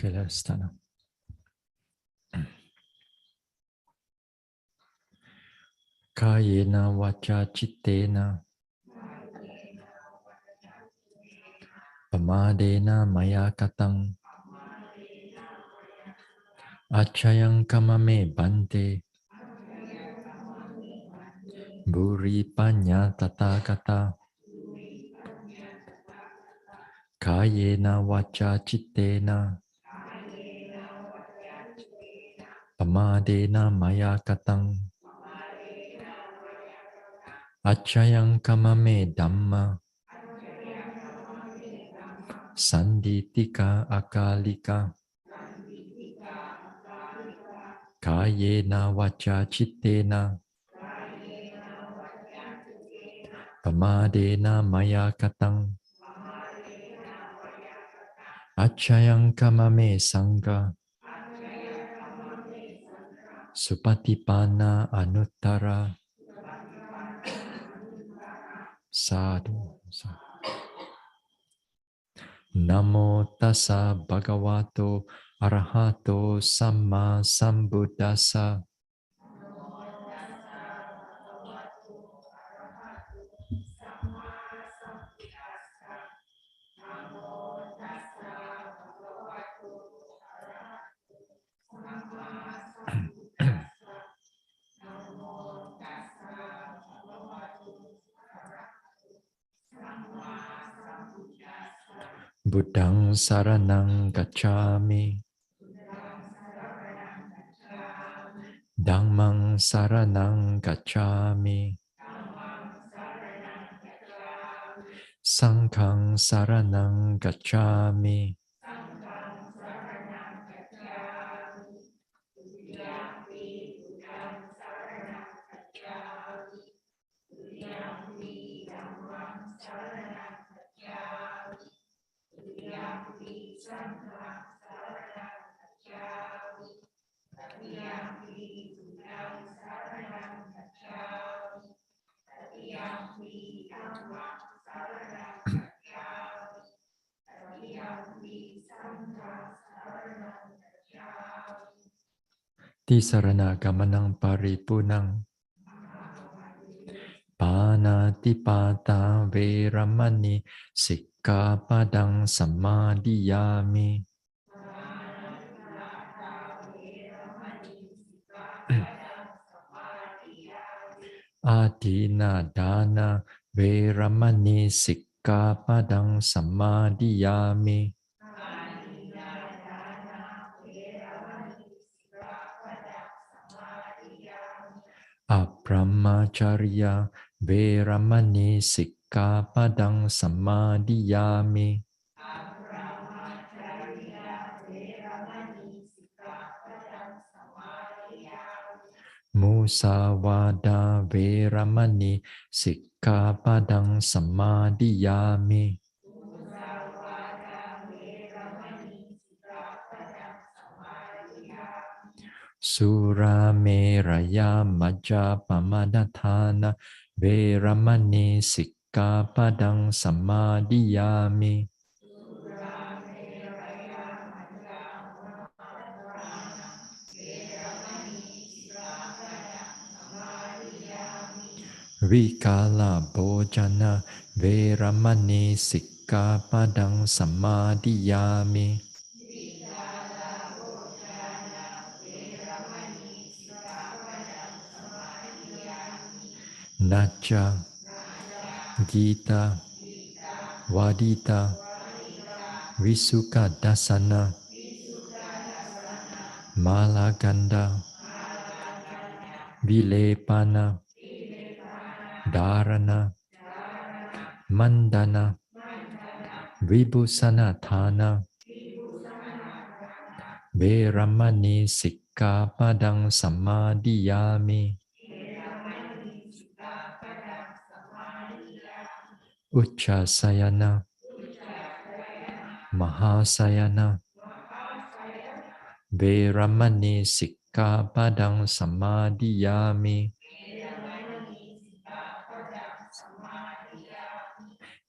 Okay, let's start now. Kayena vacha chittena pamadena maya katang achayang kamame bante buri panya tathagata Kayena vacha chittena pamadena maya katang achayang kamame dhamma sanditika akalika Kayena vacha chittena pamadena maya katang achayang kamame sangha supatipana anuttara sadhu. Namo tassa bhagavato arahato samma sambuddhassa. Buddhang saranang gacchami. Dhammang saranang gacchami. Sanghang saranang gacchami. Tisarana gamanang paripunang panatipata veramani sikkhapadang samadhiyami. Adina dana veramani sikkhapadang samadhiyami. Abrahmacharya veramani sikkhapadang samadhiyami. Musawada veramani sikkhapadang samadhiyami. Surameraya majapamadatthana veramani sikkhapadang samadhiyami. Vikala bhojana veramani sikkhapadang samadhiyami. Nacha Gita Vadita Visuka Dasana Malaganda Vilepana Dharana Mandana Vibhusanatthana Veramani sikkhapadang samadhiyami. Uchasayana Mahasayana Veramani sikkhapadang samadhiyami.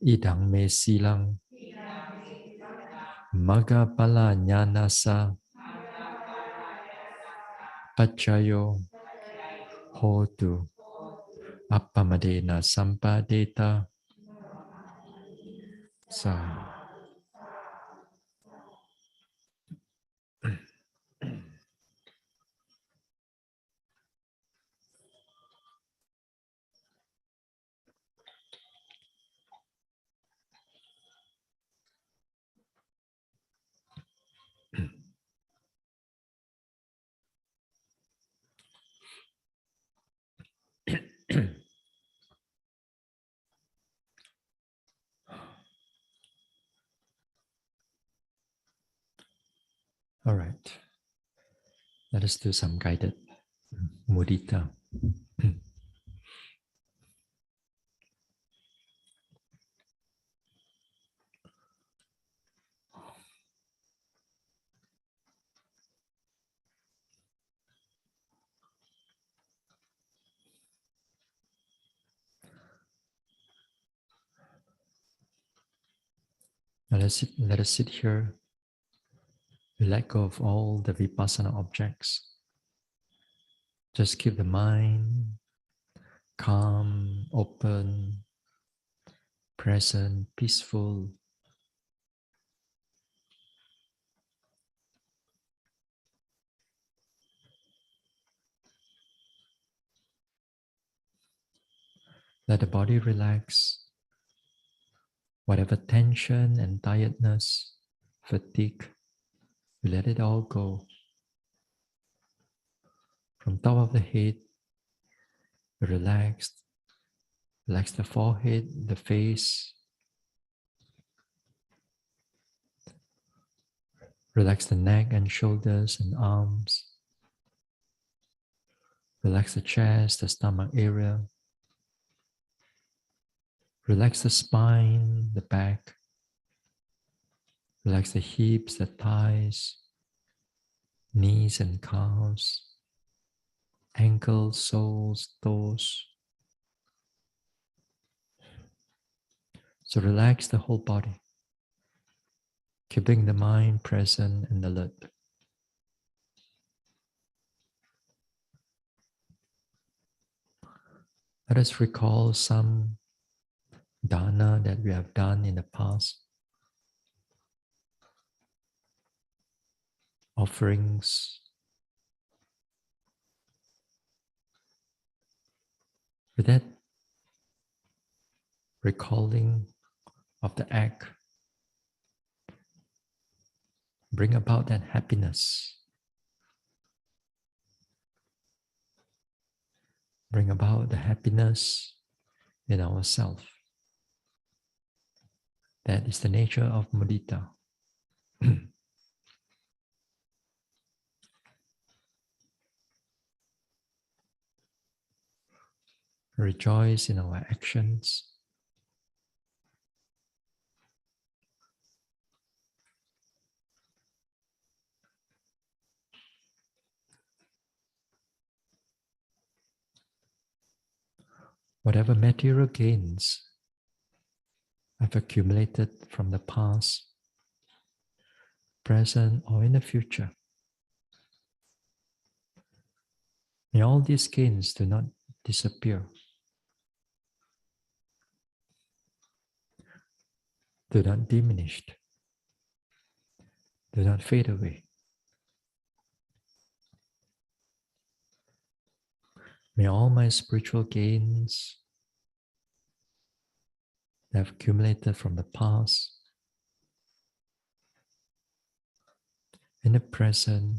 Idang me silang Maga pala jnanasa pachayo hotu appamadena sampadeta sa. All right, let us do some guided mudita. Let us sit here. We let go of all the vipassana objects. Just keep the mind calm, open, present, peaceful. Let the body relax. Whatever tension and tiredness, fatigue, we let it all go. From top of the head, relax. Relax the forehead, the face. Relax the neck and shoulders and arms. Relax the chest, the stomach area. Relax the spine, the back. Relax the hips, the thighs, knees and calves, ankles, soles, toes. So relax the whole body, keeping the mind present and alert. Let us recall some dana that we have done in the past, offerings. With that recalling of the act, bring about that happiness. Bring about the happiness in ourselves. That is the nature of mudita. Rejoice in our actions. Whatever material gains I've accumulated from the past, present, or in the future, may all these gains do not disappear, do not diminish, do not fade away. May all my spiritual gains that I've accumulated from the past, in the present,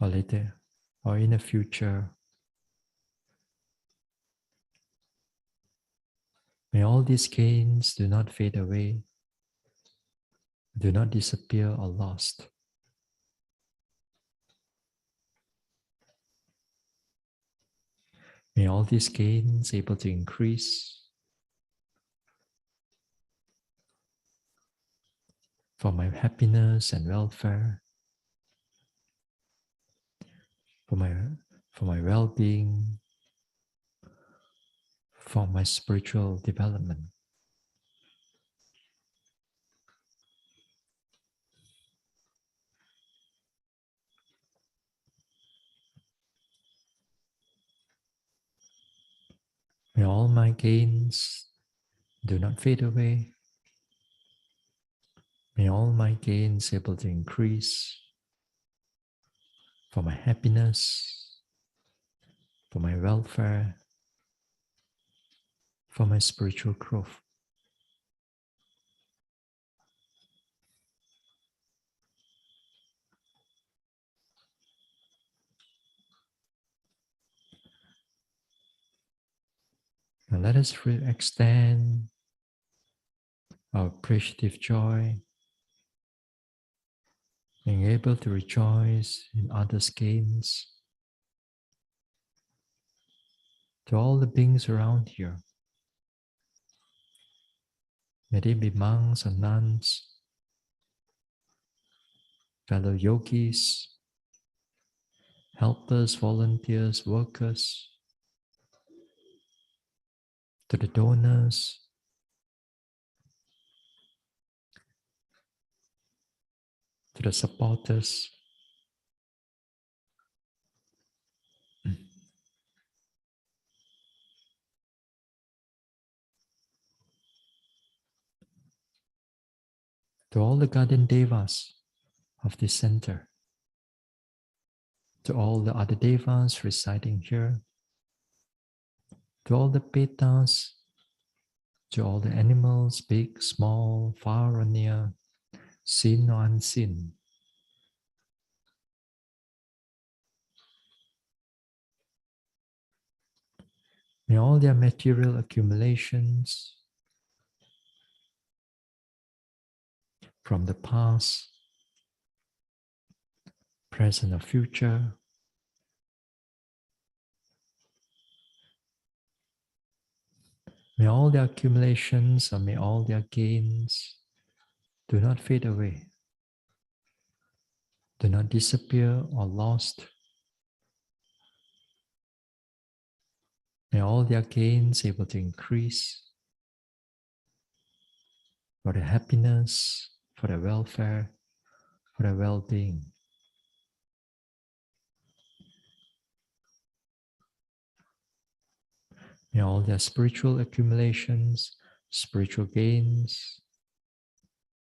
or later, or in the future, may all these gains do not fade away, do not disappear or lost. May all these gains able to increase for my happiness and welfare, for my well-being, for my spiritual development. May all my gains do not fade away. May all my gains able to increase for my happiness, for my welfare, for my spiritual growth. Now let us extend our appreciative joy, being able to rejoice in others' gains, to all the beings around here. May they be monks or nuns, fellow yogis, helpers, volunteers, workers, to the donors, to the supporters, to all the guardian devas of this center, to all the other devas residing here, to all the petas, to all the animals, big, small, far or near, seen or unseen. May all their material accumulations from the past, present or future, may all their accumulations or may all their gains do not fade away, do not disappear or lost. May all their gains able to increase for their happiness, for their welfare, for their well-being. May all their spiritual accumulations, spiritual gains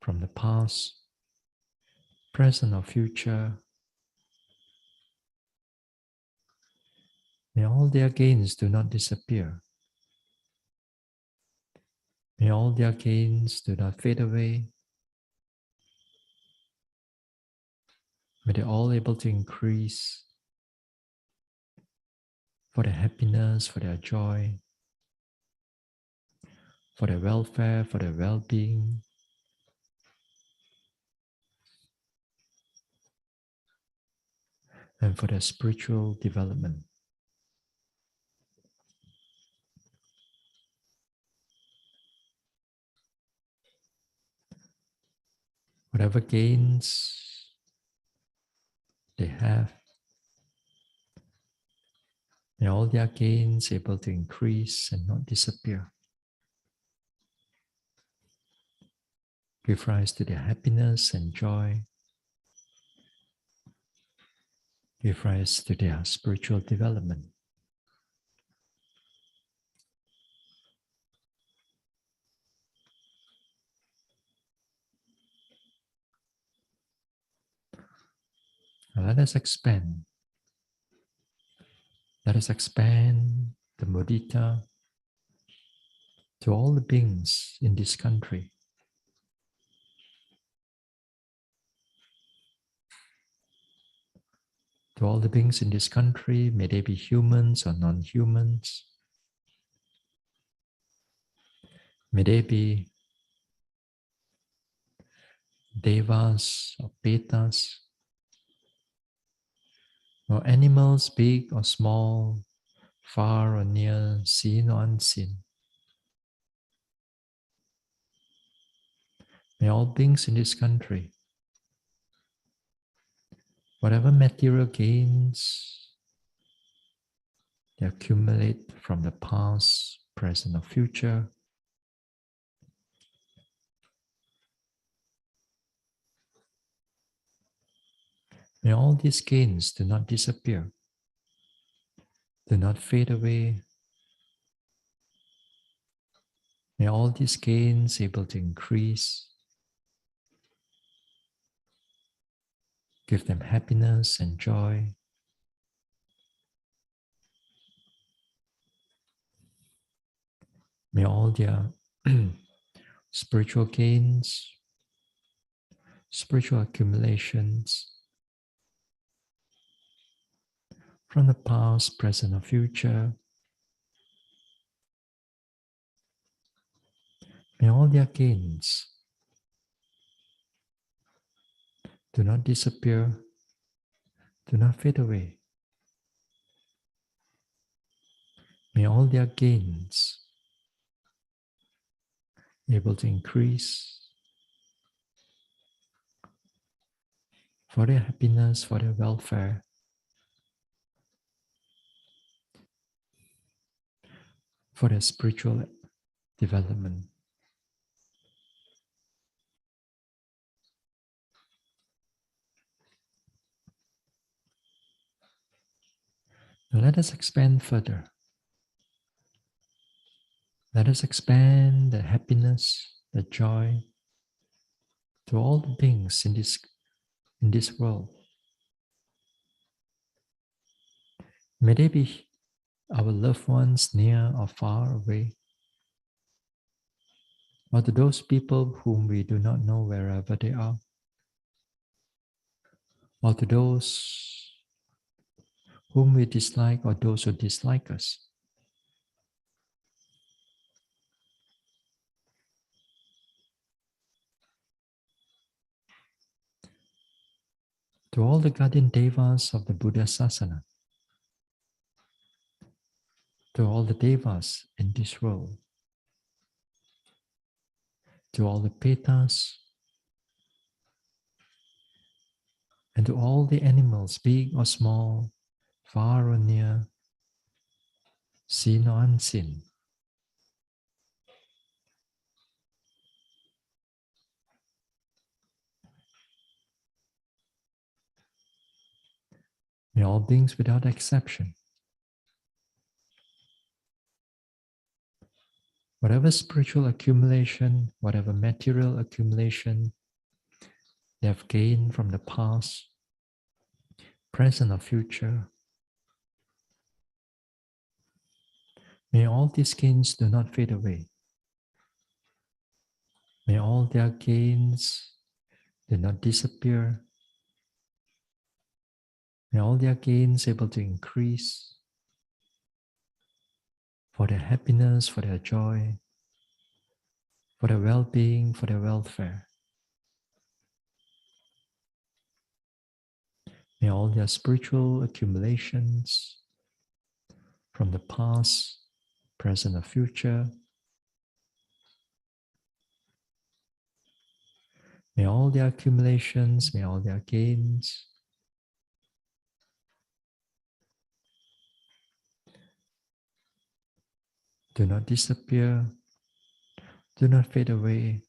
from the past, present or future, may all their gains do not disappear. May all their gains do not fade away. May they all able to increase for their happiness, for their joy, for their welfare, for their well-being, and for their spiritual development. Whatever gains they have, may all their gains able to increase and not disappear. Give rise to their happiness and joy. Give rise to their spiritual development. Now let us expand. Let us expand the mudita to all the beings in this country. To all the beings in this country, may they be humans or non-humans. May they be devas or petas, or animals big or small, far or near, seen or unseen. May all beings in this country, whatever material gains they accumulate from the past, present or future, may all these gains do not disappear, do not fade away, May all these gains able to increase, give them happiness and joy. May all their spiritual gains, spiritual accumulations from the past, present, or future, may all their gains do not disappear, do not fade away. May all their gains be able to increase for their happiness, for their welfare, for their spiritual development. Now let us expand further. Let us expand the happiness, the joy to all the beings in this world. May they be our loved ones near or far away, or to those people whom we do not know wherever they are, or to those whom we dislike or those who dislike us. To all the guardian devas of the Buddha Sasana, to all the devas in this world, to all the petas, and to all the animals, big or small, far or near, seen or unseen. May all beings without exception, whatever spiritual accumulation, whatever material accumulation they have gained from the past, present or future, may all these gains do not fade away. May all their gains do not disappear. May all their gains able to increase for their happiness, for their joy, for their well-being, for their welfare. May all their spiritual accumulations from the past, present, or future, may all their accumulations, may all their gains do not disappear, do not fade away.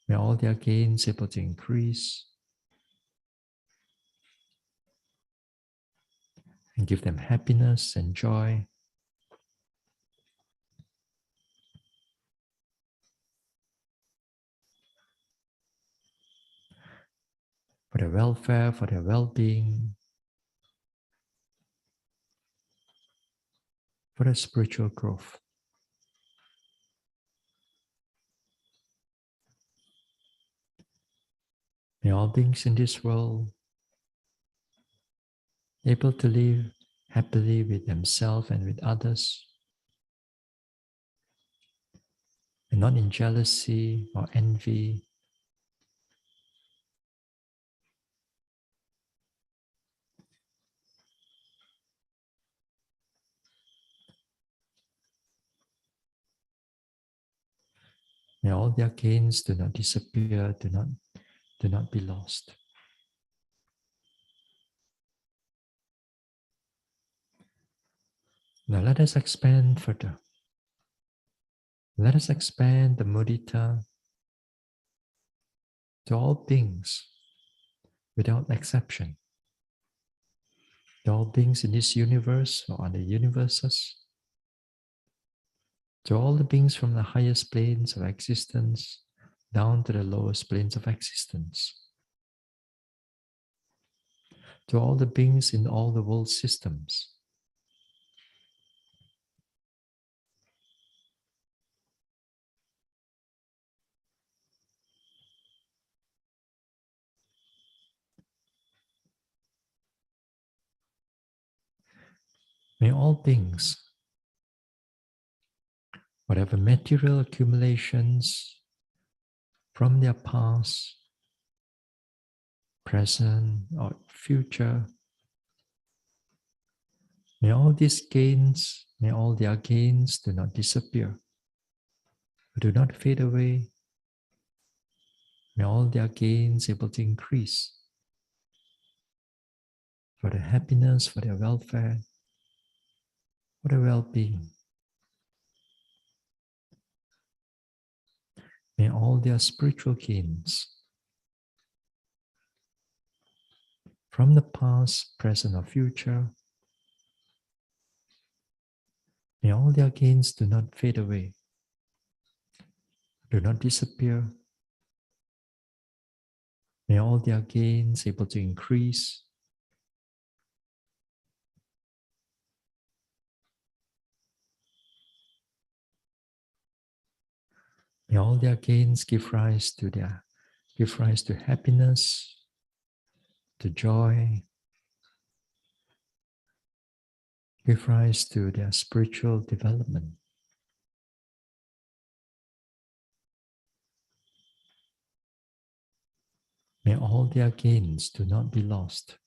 May all their gains able to increase and give them happiness and joy. For their welfare, for their well-being, for their spiritual growth. May all beings in this world able to live happily with themselves and with others, and not in jealousy or envy. May all their gains do not disappear, do not be lost. Now let us expand further. Let us expand the mudita to all beings without exception. To all beings in this universe or other universes. To all the beings from the highest planes of existence down to the lowest planes of existence. To all the beings in all the world systems. May all beings, whatever material accumulations from their past, present, or future, may all these gains, may all their gains do not disappear, do not fade away. May all their gains able to increase for their happiness, for their welfare, for their well-being. May all their spiritual gains from the past, present, or future, may all their gains do not fade away, do not disappear. May all their gains able to increase. May all their gains give rise to happiness, to joy, give rise to their spiritual development. May all their gains do not be lost.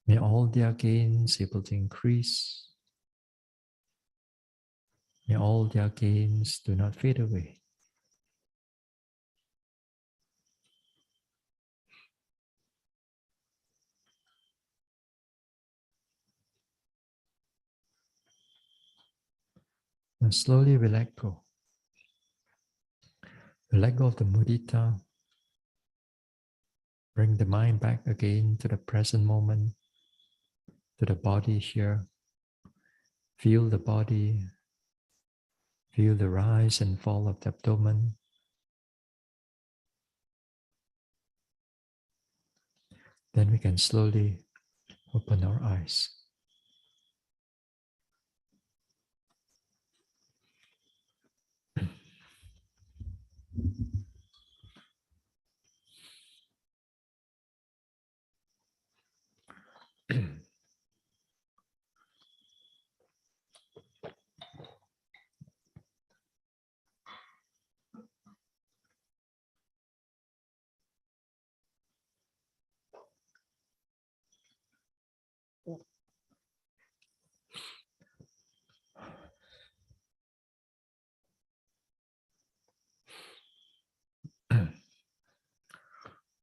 May all their gains able to increase. May all their gains do not fade away. And slowly we let go. We let go of the mudita. Bring the mind back again to the present moment, to the body here. Feel the body. Feel the rise and fall of the abdomen. Then we can slowly open our eyes.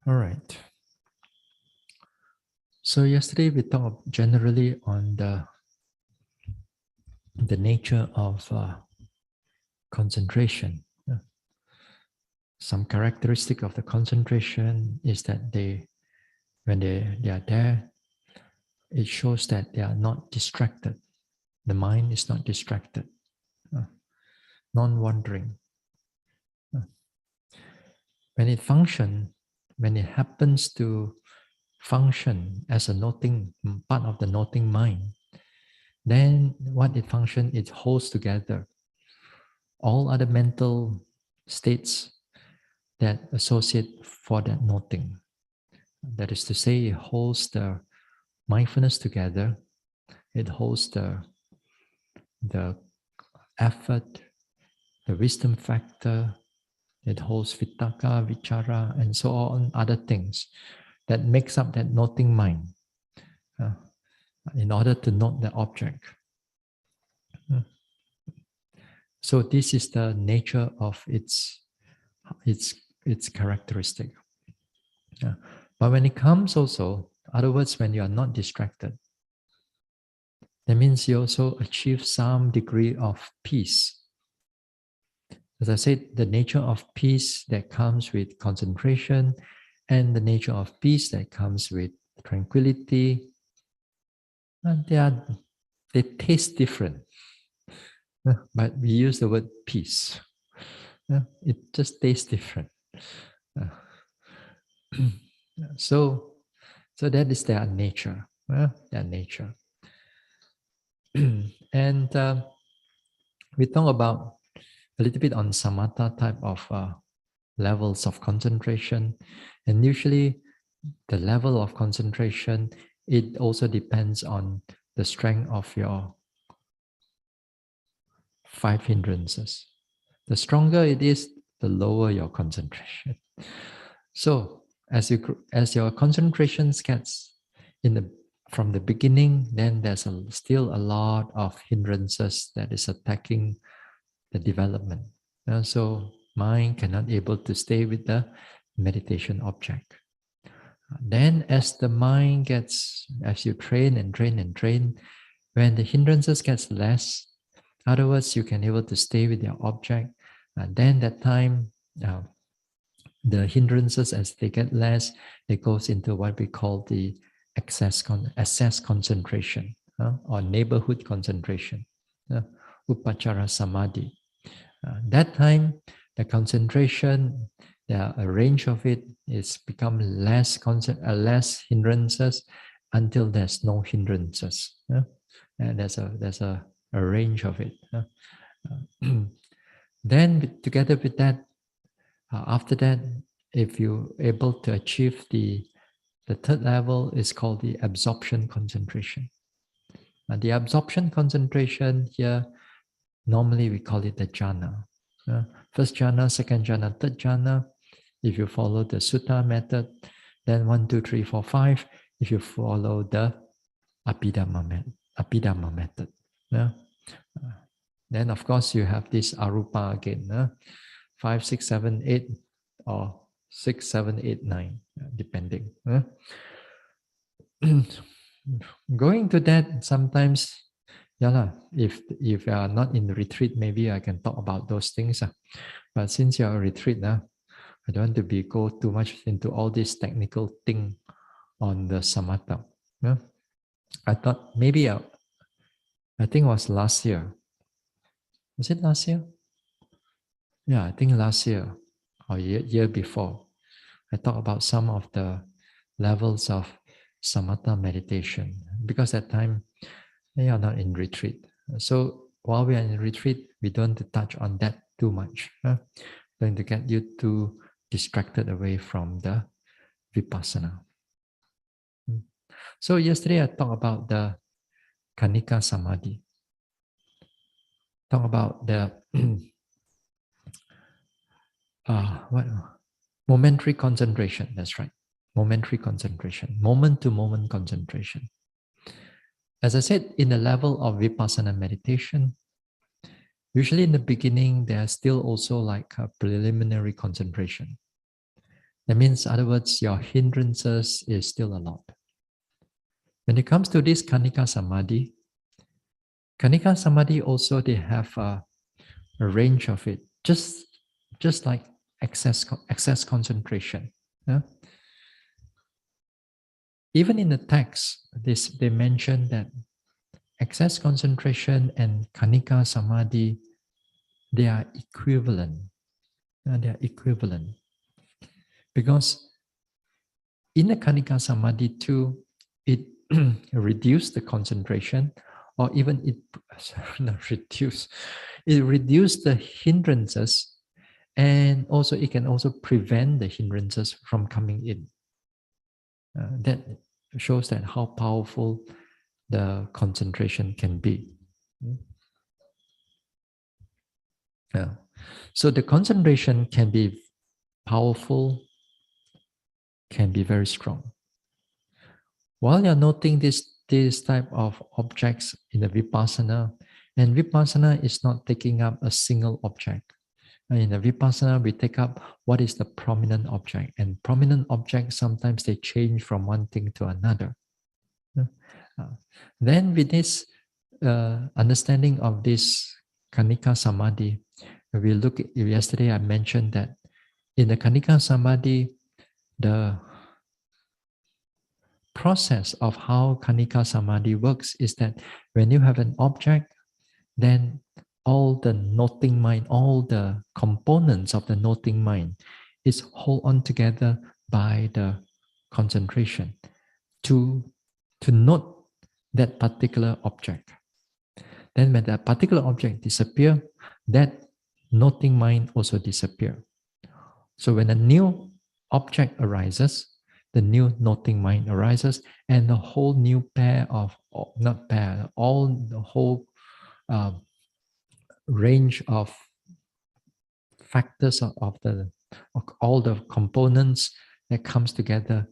All right. So yesterday we talked generally on the nature of concentration. Some characteristic of the concentration is that when they are there, it shows that they are not distracted. The mind is not distracted, non-wandering. When it functions, when it happens to function as a noting, part of the noting mind, then what it functions, it holds together all other mental states that associate for that noting. That is to say, it holds the mindfulness together, it holds the effort, the wisdom factor, it holds vitaka, vichara, and so on, other things that makes up that noting mind in order to note the object. So this is the nature of its characteristic. But when it comes also, in other words, when you are not distracted, that means you also achieve some degree of peace. As I said, the nature of peace that comes with concentration and the nature of peace that comes with tranquility, they taste different. but we use the word peace. It just tastes different. Uh, so, so that is their nature. Their nature. And we talk about a little bit on samatha type of levels of concentration, and usually the level of concentration, it also depends on the strength of your five hindrances. The stronger it is, the lower your concentration. So as your concentrations gets in the from the beginning, then there's still a lot of hindrances that is attacking the development. So mind cannot able to stay with the meditation object. Then as the mind gets, as you train and train and train, when the hindrances gets less, other words, you can able to stay with your object, and then that time, the hindrances as they get less, it goes into what we call the access concentration, or neighborhood concentration, upachara samadhi. That time, the concentration, a range of it is become less hindrances until there's no hindrances. And there's a range of it. Then together with that, after that, if you're able to achieve the third level is called the absorption concentration. The absorption concentration here, normally we call it the jhana. First jhana, second jhana, third jhana. If you follow the sutta method, then 1, 2, 3, 4, 5. If you follow the Abhidhamma method. Then of course you have this arupa again. 5, 6, 7, 8, or 6, 7, 8, 9, depending. Going to that sometimes, if you are not in the retreat, maybe I can talk about those things. But since you're a retreat, I don't want to go too much into all this technical thing on the samatha. I thought maybe I think it was last year. Was it last year? Yeah, I think last year or year before. I talked about some of the levels of samatha meditation, because at that time we are not in retreat. So while we are in retreat, we don't touch on that too much. Going to get you too distracted away from the vipassana. So yesterday I talked about the Kanika Samadhi. Talk about the what momentary concentration. That's right, momentary concentration, moment to moment concentration. As I said, in the level of vipassana meditation, usually in the beginning, there's still also like a preliminary concentration. That means, in other words, your hindrances is still a lot. When it comes to this Kanika Samadhi also they have a range of it, just like excess concentration. Even in the text, they mention that excess concentration and Kanika Samadhi, they are equivalent. They are equivalent. Because in the Kanika Samadhi too, it reduced the concentration, or even it reduced the hindrances, and also it can also prevent the hindrances from coming in. That shows that how powerful the concentration can be. So the concentration can be powerful, can be very strong. While you're noting this type of objects in the vipassana, and vipassana is not taking up a single object. In the vipassana, we take up what is the prominent object, and prominent objects sometimes they change from one thing to another. Then with this understanding of this Kanika Samadhi, we look yesterday I mentioned that in the Kanika Samadhi, the process of how Kanika Samadhi works is that when you have an object, then all the noting mind, all the components of the noting mind is hold on together by the concentration to note that particular object. Then when that particular object disappear, that noting mind also disappear. So when a new object arises, the new noting mind arises, and the whole new pair of, not pair, all the whole uh, range of factors of all the components that comes together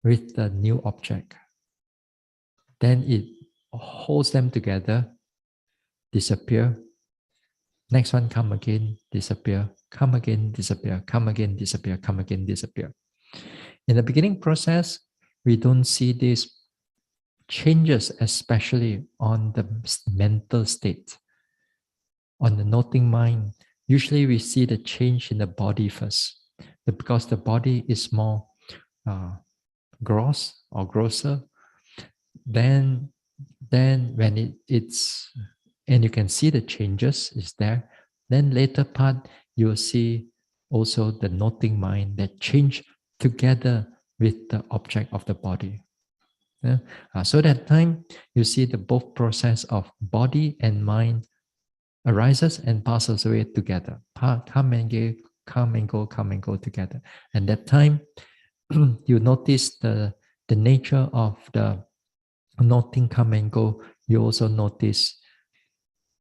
with the new object. Then it holds them together, disappear. Next one come again, disappear, come again, disappear, come again, disappear, come again, disappear. In the beginning process, we don't see these changes, especially on the mental state. On the noting mind, usually we see the change in the body first, because the body is more gross or grosser. Then when it's, and you can see the changes is there. Then later part, you'll see also the noting mind that change together with the object of the body. Yeah? So that time you see the both process of body and mind arises and passes away together. Come and go, come and go, come and go together. And that time you notice the nature of the noting come and go. You also notice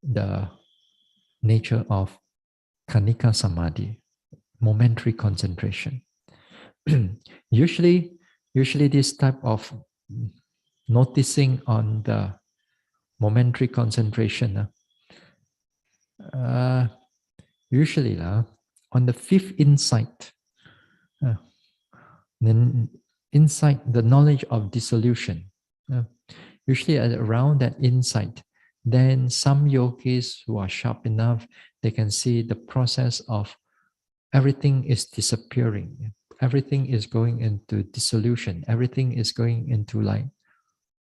the nature of Kanika Samadhi, momentary concentration. usually this type of noticing on the momentary concentration, usually on the fifth insight, then insight, the knowledge of dissolution, usually around that insight, then some yogis who are sharp enough, they can see the process of everything is disappearing, everything is going into dissolution, everything is going into like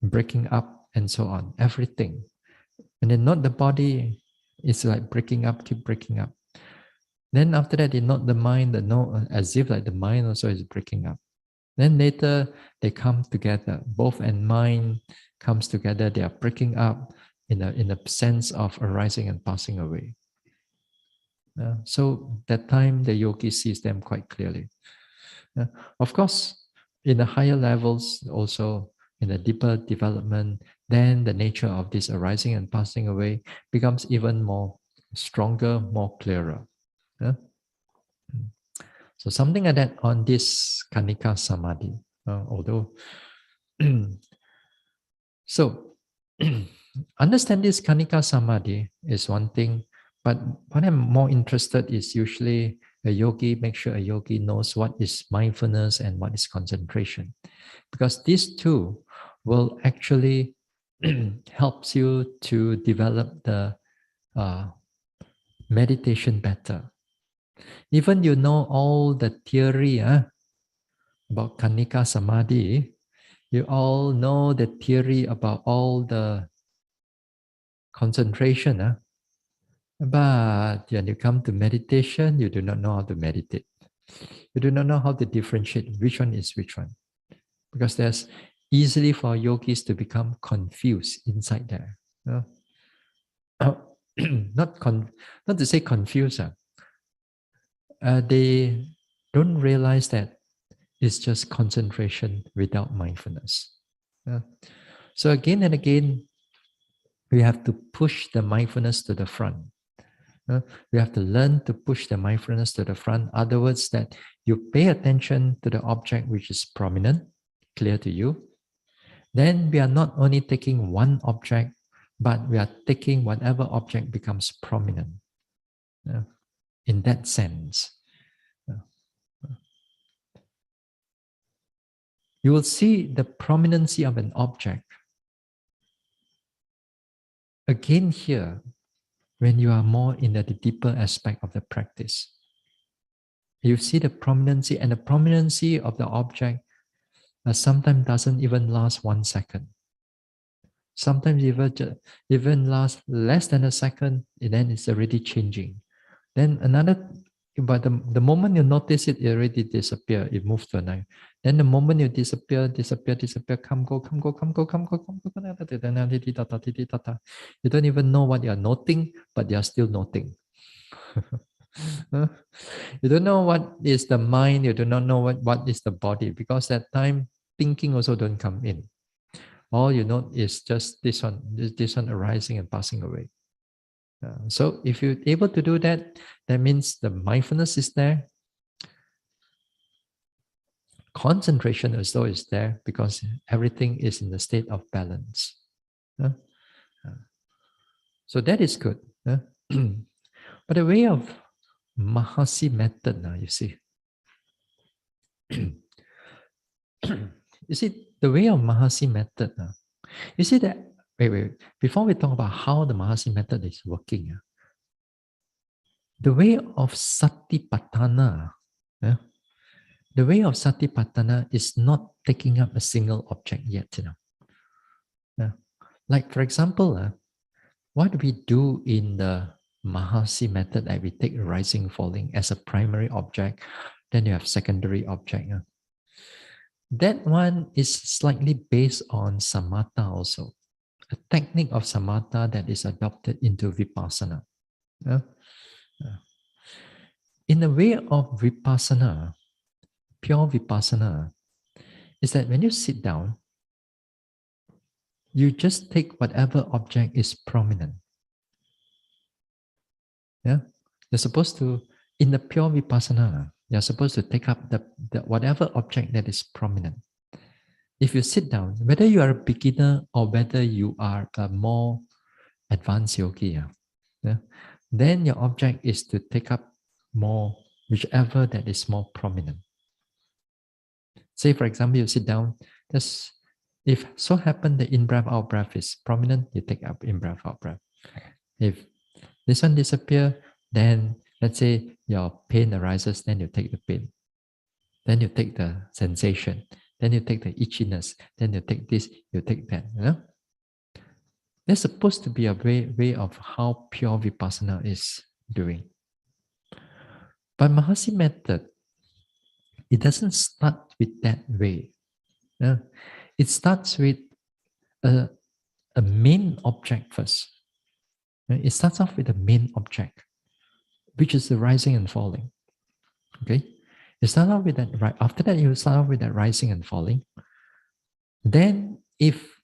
breaking up and so on, everything. And then not the body, it's like breaking up, keep breaking up. Then after that, they note the mind, as if like the mind also is breaking up. Then later they come together, both and mind comes together, they are breaking up in a sense of arising and passing away. So that time the yogi sees them quite clearly. Of course, in the higher levels, also in the deeper development, then the nature of this arising and passing away becomes even more stronger, more clearer. So something like that on this Kanika Samadhi, although so understand this Kanika Samadhi is one thing, but what I'm more interested is usually a yogi, make sure a yogi knows what is mindfulness and what is concentration. Because these two will actually helps you to develop the meditation better. Even you know all the theory about Kanika Samadhi, you all know the theory about all the concentration, but when you come to meditation, you do not know how to meditate. You do not know how to differentiate which one is which one. Because there's easily for yogis to become confused inside there. Not to say confused. They don't realize that it's just concentration without mindfulness. So again and again, we have to push the mindfulness to the front. We have to learn to push the mindfulness to the front. Other words, that you pay attention to the object which is prominent, clear to you. Then we are not only taking one object, but we are taking whatever object becomes prominent. In that sense, you will see the prominency of an object. Again here, when you are more in the deeper aspect of the practice, you see the prominency, and the prominency of the object sometimes doesn't even last 1 second. Sometimes even last less than a second, and then it's already changing. Then another, but the moment you notice it, it already disappear. It moves to another. Then the moment you disappear, come, go, come, go, come, go, come, go, come, go, you don't even know what you're noting, but you're still noting. Huh? You don't know what is the mind, you do not know what is the body, because that time thinking also don't come in. All you know is just this one arising and passing away. So if you're able to do that, that means the mindfulness is there. Concentration also is there because everything is in the state of balance. Uh, So that is good. But the way of Mahasi method now, you see. You see, the way of Mahasi method now, you see that, wait, before we talk about how the Mahasi method is working, the way of Satipatthana, the way of Satipatthana is not taking up a single object yet. Like, for example, what we do in the Mahasi method, that we take rising, falling as a primary object, then you have secondary object. That one is slightly based on samatha also, a technique of samatha that is adopted into vipassana. In the way of vipassana, pure vipassana, is that when you sit down, you just take whatever object is prominent. Yeah, you're supposed to, in the pure vipassana, you're supposed to take up the whatever object that is prominent. If you sit down, whether you are a beginner or whether you are a more advanced yogi, then your object is to take up more, whichever that is more prominent. Say, for example, you sit down, just if so happen the in-breath, out-breath is prominent, you take up in-breath, out-breath. If this one disappear, then let's say your pain arises, then you take the pain. Then you take the sensation. Then you take the itchiness. Then you take this, you take that. There's supposed to be a way of how pure vipassana is doing. But Mahasi method, it doesn't start with that way. It starts with a main object first. It starts off with a main object, which is the rising and falling. Okay? You start off with that, right? After that, you start off with that rising and falling. Then, if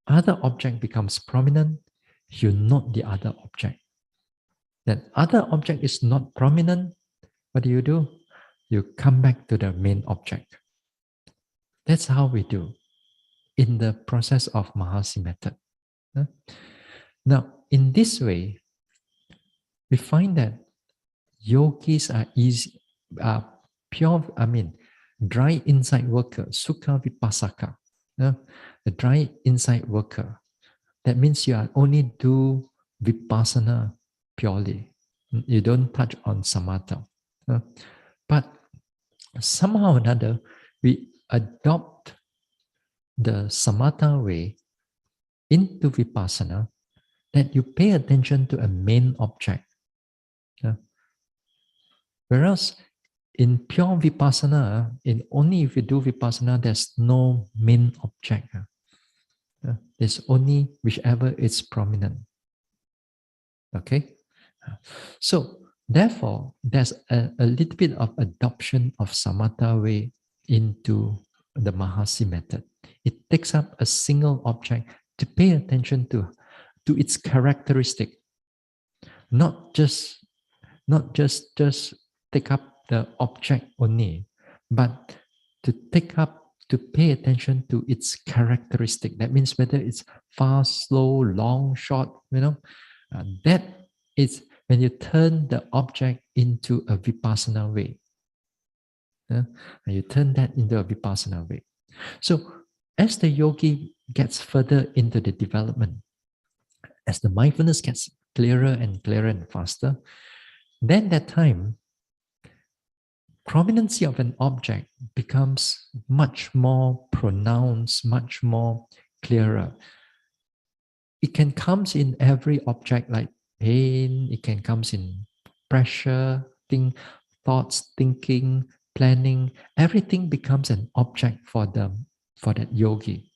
other object becomes prominent, you note the other object. That other object is not prominent, what do? You come back to the main object. That's how we do in the process of Mahasi method. Now, in this way, we find that yogis are easy, pure, dry inside worker, sukha vipassaka. The dry inside worker. That means you are only do vipassana purely. You don't touch on samatha. But somehow or another, we adopt the samatha way into vipassana, that you pay attention to a main object. Whereas in pure vipassana, only if you do vipassana, there's no main object. There's only whichever is prominent. Okay? So therefore, there's a little bit of adoption of samatha way into the Mahasi method. It takes up a single object to pay attention to its characteristic, not just take up the object only, but to pay attention to its characteristic. That means whether it's fast, slow, long, short, that is when you turn the object into a vipassana way. And you turn that into a vipassana way. So as the yogi gets further into the development, as the mindfulness gets clearer and clearer and faster, then that time, prominency of an object becomes much more pronounced, much more clearer. it can comes in every object like pain, it can comes in pressure, thoughts, thinking, planning, everything becomes an object for them, for that yogi.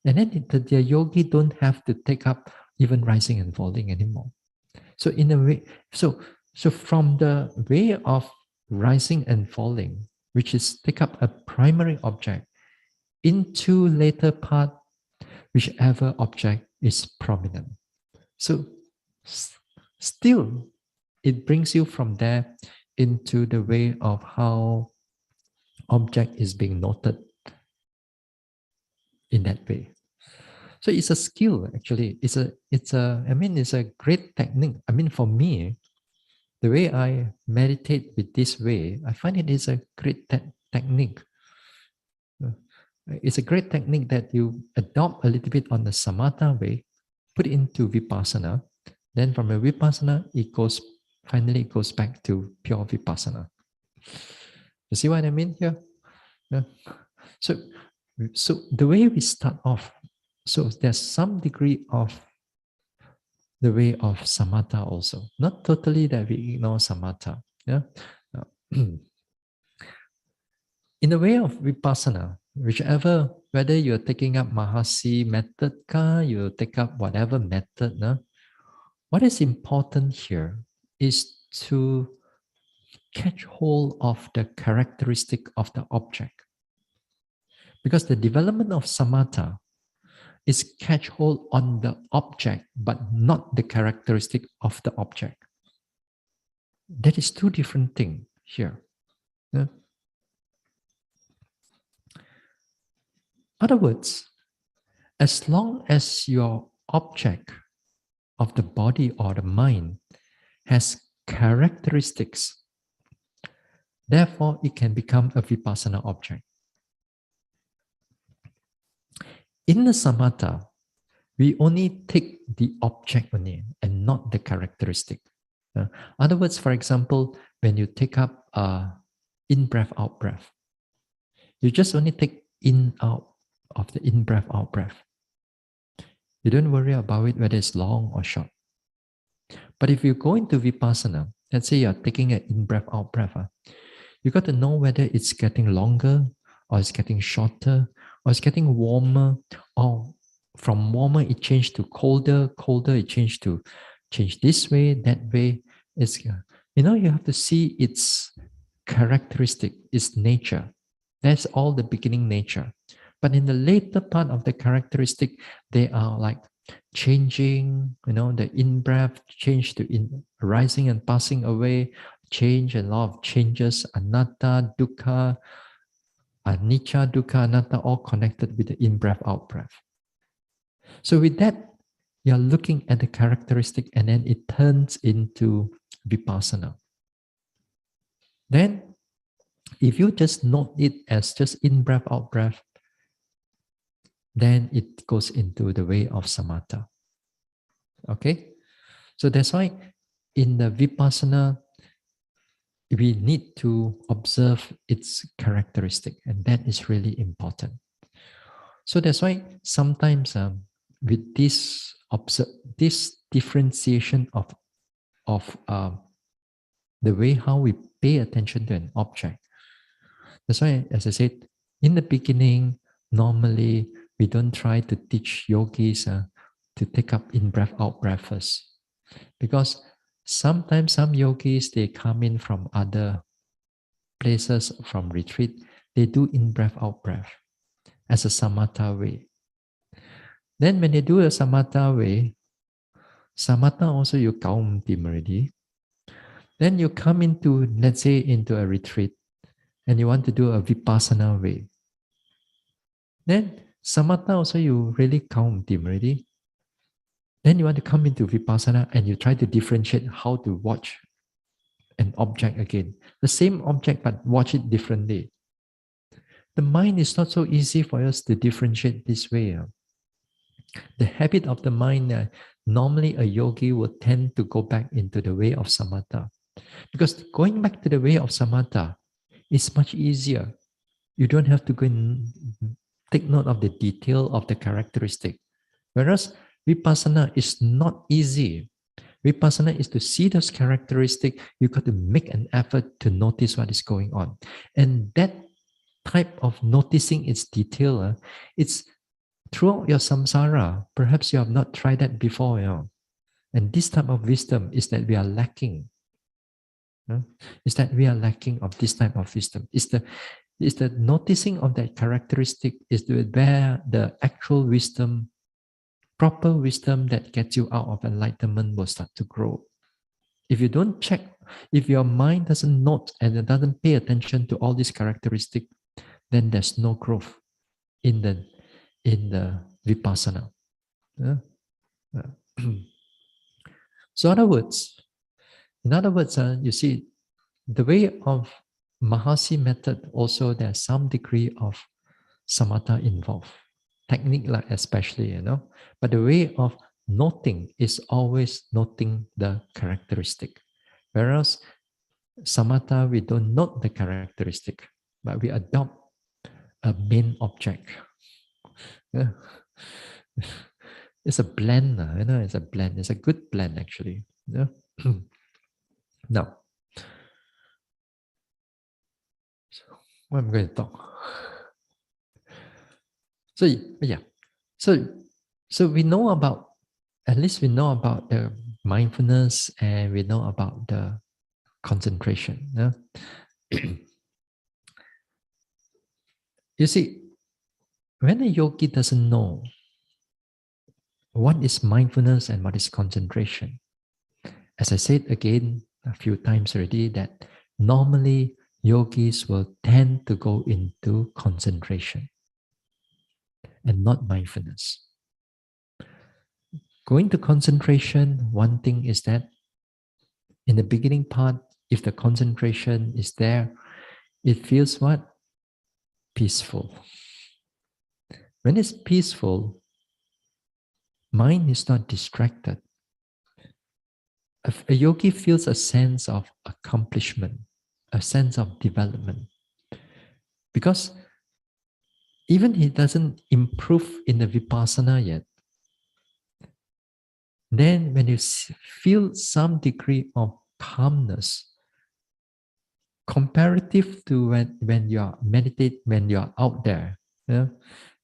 And then the yogi don't have to take up even rising and falling anymore. So in a way, so from the way of rising and falling, which is take up a primary object, into later part, whichever object is prominent. So still, it brings you from there into the way of how object is being noted in that way. So it's a skill actually. It's a great technique. I mean, for me, the way I meditate with this way, I find it is a great technique. It's a great technique that you adopt a little bit on the samatha way, put it into vipassana. Then from a vipassana, it goes back to pure vipassana. You see what I mean here? Yeah. So, so the way we start off, so there's some degree of the way of samatha also. Not totally that we ignore samatha. Yeah. In the way of vipassana, whichever, whether you're taking up Mahasi method, you take up whatever method, what is important here is to catch hold of the characteristic of the object. Because the development of samatha is catch hold on the object, but not the characteristic of the object. That is two different things here. Yeah? Other words, as long as your object of the body or the mind has characteristics, therefore it can become a vipassana object. In the samatha, we only take the object only and not the characteristic. Other words, for example, when you take up in breath, out breath, you just only take in, out of the in breath, out breath. You don't worry about it whether it's long or short. But if you go into vipassana, let's say you're taking an in breath, out breath, you got to know whether it's getting longer or it's getting shorter or it's getting warmer, or from warmer it changed to colder, colder it changed this way, that way. It's, you have to see its characteristic, its nature. That's all the beginning nature. But in the later part of the characteristic, they are like changing, the in-breath change to in rising and passing away, change and law of changes, anatta, dukkha, anicca, dukkha, anatta, all connected with the in-breath, out-breath. So with that, you're looking at the characteristic and then it turns into vipassana. Then, if you just note it as just in-breath, out-breath, then it goes into the way of samatha. Okay? So that's why in the vipassana, we need to observe its characteristic, and that is really important. So that's why sometimes with this differentiation of the way how we pay attention to an object. That's why, as I said, in the beginning, normally we don't try to teach yogis to take up in-breath, out-breath first. Because sometimes some yogis, they come in from other places, from retreat, they do in-breath, out-breath as a samatha way. Then when they do a samatha way, samatha also you count dim already. Then you come into, let's say, into a retreat, and you want to do a vipassana way. Then samatha also you really count dim already. Then you want to come into vipassana and you try to differentiate how to watch an object again. The same object, but watch it differently. The mind is not so easy for us to differentiate this way. The habit of the mind, normally a yogi will tend to go back into the way of samatha. Because going back to the way of samatha is much easier. You don't have to go and take note of the detail of the characteristic. Whereas Vipassana is not easy. Vipassana is to see those characteristics. You got to make an effort to notice what is going on. And that type of noticing its detail, it's throughout your samsara. Perhaps you have not tried that before. And this type of wisdom is that we are lacking. Is that we are lacking of this type of wisdom. Is the noticing of that characteristic is where the actual wisdom, proper wisdom that gets you out of enlightenment will start to grow. If you don't check, if your mind doesn't note and it doesn't pay attention to all these characteristics, then there's no growth in the vipassana. So in other words, you see, the way of Mahasi method also there's some degree of samatha involved, technique like especially, but the way of noting is always noting the characteristic. Whereas samatha, we don't note the characteristic, but we adopt a main object. Yeah. It's a blend, it's a blend. It's a good blend actually. Yeah. Now, what I'm going to talk. So yeah, so we know about, at least we know about the mindfulness and we know about the concentration. Yeah? You see, when a yogi doesn't know what is mindfulness and what is concentration, as I said again a few times already, that normally yogis will tend to go into concentration and not mindfulness. Going to concentration, one thing is that in the beginning part, if the concentration is there, it feels what? Peaceful. When it's peaceful, mind is not distracted. A yogi feels a sense of accomplishment, a sense of development. Because even he doesn't improve in the vipassana yet, then when you feel some degree of calmness, comparative to when you are when you are out there,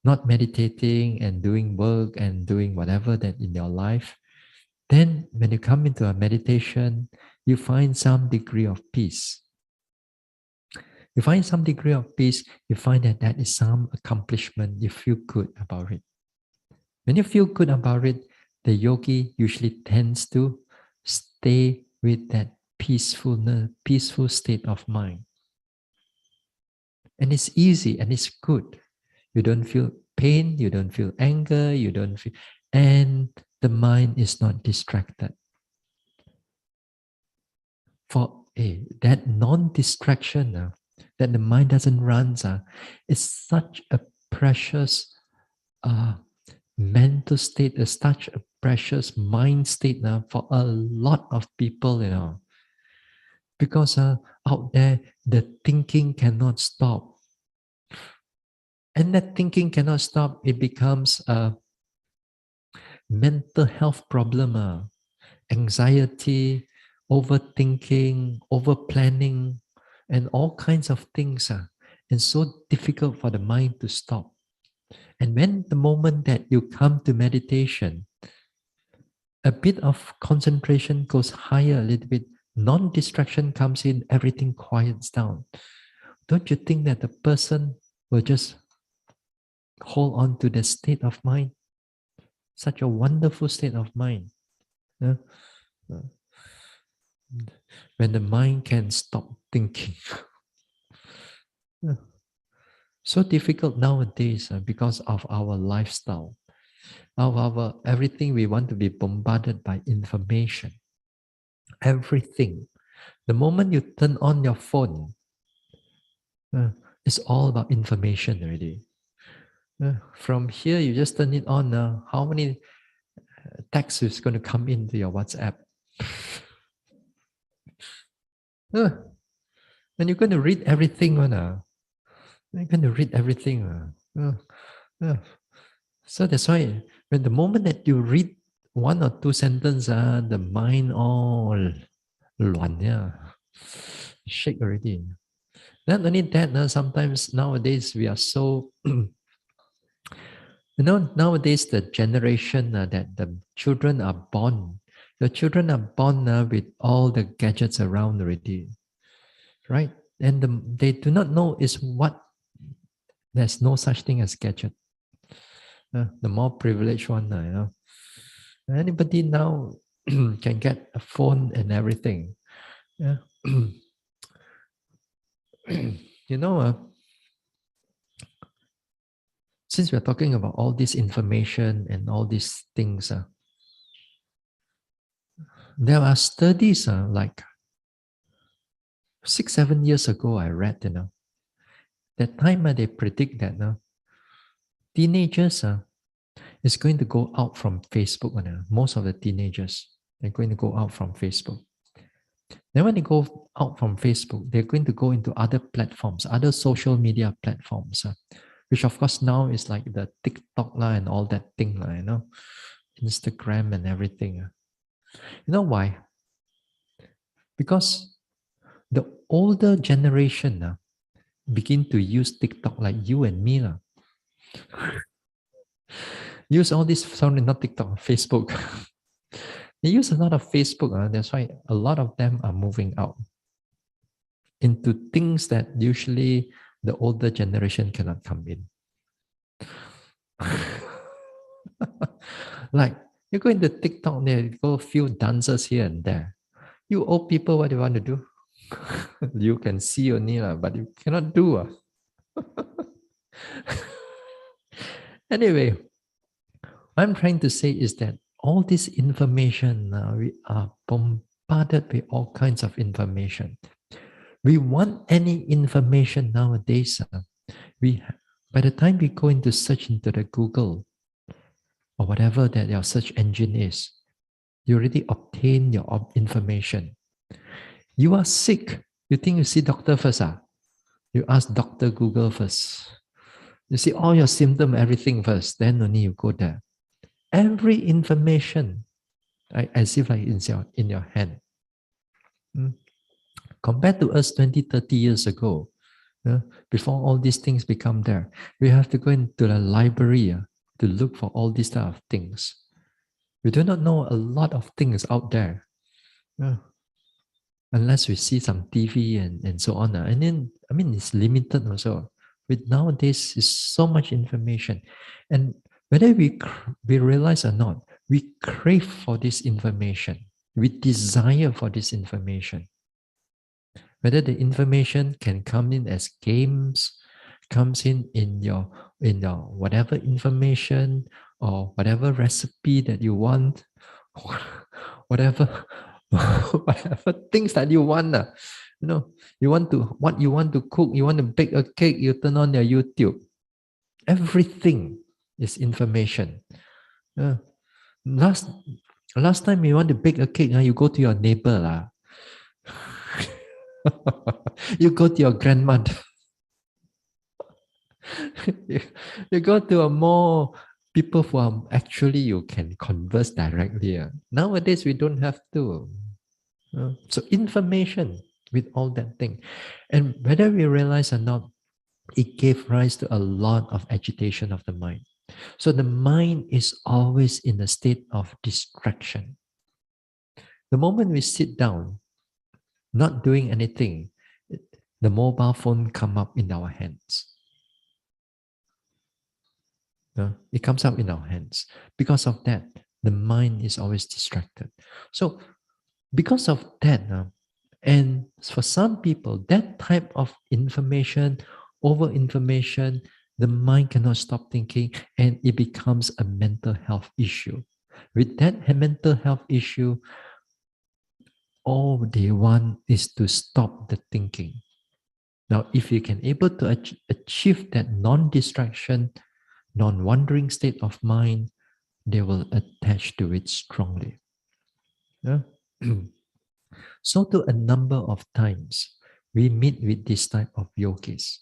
not meditating and doing work and doing whatever that in your life, then when you come into a meditation, you find some degree of peace. You find some degree of peace, you find that that is some accomplishment, you feel good about it. When you feel good about it, the yogi usually tends to stay with that peaceful state of mind. And it's easy and it's good. You don't feel pain, you don't feel anger, you don't feel, and the mind is not distracted. For that non-distraction, that the mind doesn't run, is such a precious mental state, is such a precious mind state for a lot of people, because out there, the thinking cannot stop. And that thinking cannot stop, it becomes a mental health problem, anxiety, overthinking, over planning, and all kinds of things. And so difficult for the mind to stop. And when the moment that you come to meditation, a bit of concentration goes higher a little bit, non-distraction comes in, everything quiets down. Don't you think that the person will just hold on to the state of mind? Such a wonderful state of mind. Yeah? When the mind can stop thinking. Yeah. So difficult nowadays because of our lifestyle. Of our everything, we want to be bombarded by information. Everything. The moment you turn on your phone, it's all about information already. From here, you just turn it on. How many texts is going to come into your WhatsApp? And you're going to read everything. You're going to read everything. So that's why when the moment that you read one or two sentences, the mind all 乱, yeah, shake already. Not only that, sometimes nowadays we are so, nowadays the generation that the children are born, the children are born with all the gadgets around already, right? And they do not know is what, there's no such thing as gadget. The more privileged one, anybody now can get a phone and everything. Yeah. you know, uh, since we're talking about all this information and all these things, there are studies like 6, 7 years ago, I read, that time they predict that teenagers is going to go out from Facebook. Most of the teenagers, they're going to go out from Facebook. Then when they go out from Facebook, they're going to go into other platforms, other social media platforms, which of course now is like the TikTok and all that thing, Instagram and everything. You know why? Because the older generation begin to use TikTok like you and me. Use all this, sorry, not TikTok, Facebook. They use a lot of Facebook. That's why a lot of them are moving out into things that usually the older generation cannot come in. Like you go into TikTok, there go a few dancers here and there. You old people, what do you want to do? You can see only, but you cannot do. Anyway, what I'm trying to say is that all this information, we are bombarded with all kinds of information. We want any information nowadays. By the time we go into search into the Google or whatever that your search engine is, you already obtain your information. You are sick. You think you see doctor first? You ask Dr. Google first. You see all your symptom, everything first. Then only you go there. Every information, as if like in your hand. Compared to us 20, 30 years ago, before all these things become there, we have to go into the library to look for all these type of things. We do not know a lot of things out there. Unless we see some TV and so on. And then, I mean, it's limited also. With nowadays, is so much information. And whether we realize or not, we crave for this information. We desire for this information. Whether the information can come in as games, comes in your whatever information or whatever recipe that you want, whatever whatever things that you want. You want to cook, you want to bake a cake, you turn on your YouTube. Everything is information. Last time you want to bake a cake, you go to your neighbor. You go to your grandmother. You go to a more people who are actually you can converse directly. Nowadays we don't have to. So information with all that thing. And whether we realize or not, it gave rise to a lot of agitation of the mind. So the mind is always in a state of distraction. The moment we sit down, not doing anything, the mobile phone come up in our hands. It comes up in our hands. Because of that, the mind is always distracted. So because of that, and for some people, that type of information, over information, the mind cannot stop thinking and it becomes a mental health issue. With that mental health issue, all they want is to stop the thinking. Now, if you can able to achieve that non-distraction, non-wandering state of mind, they will attach to it strongly. Yeah? So to a number of times, we meet with this type of yogis.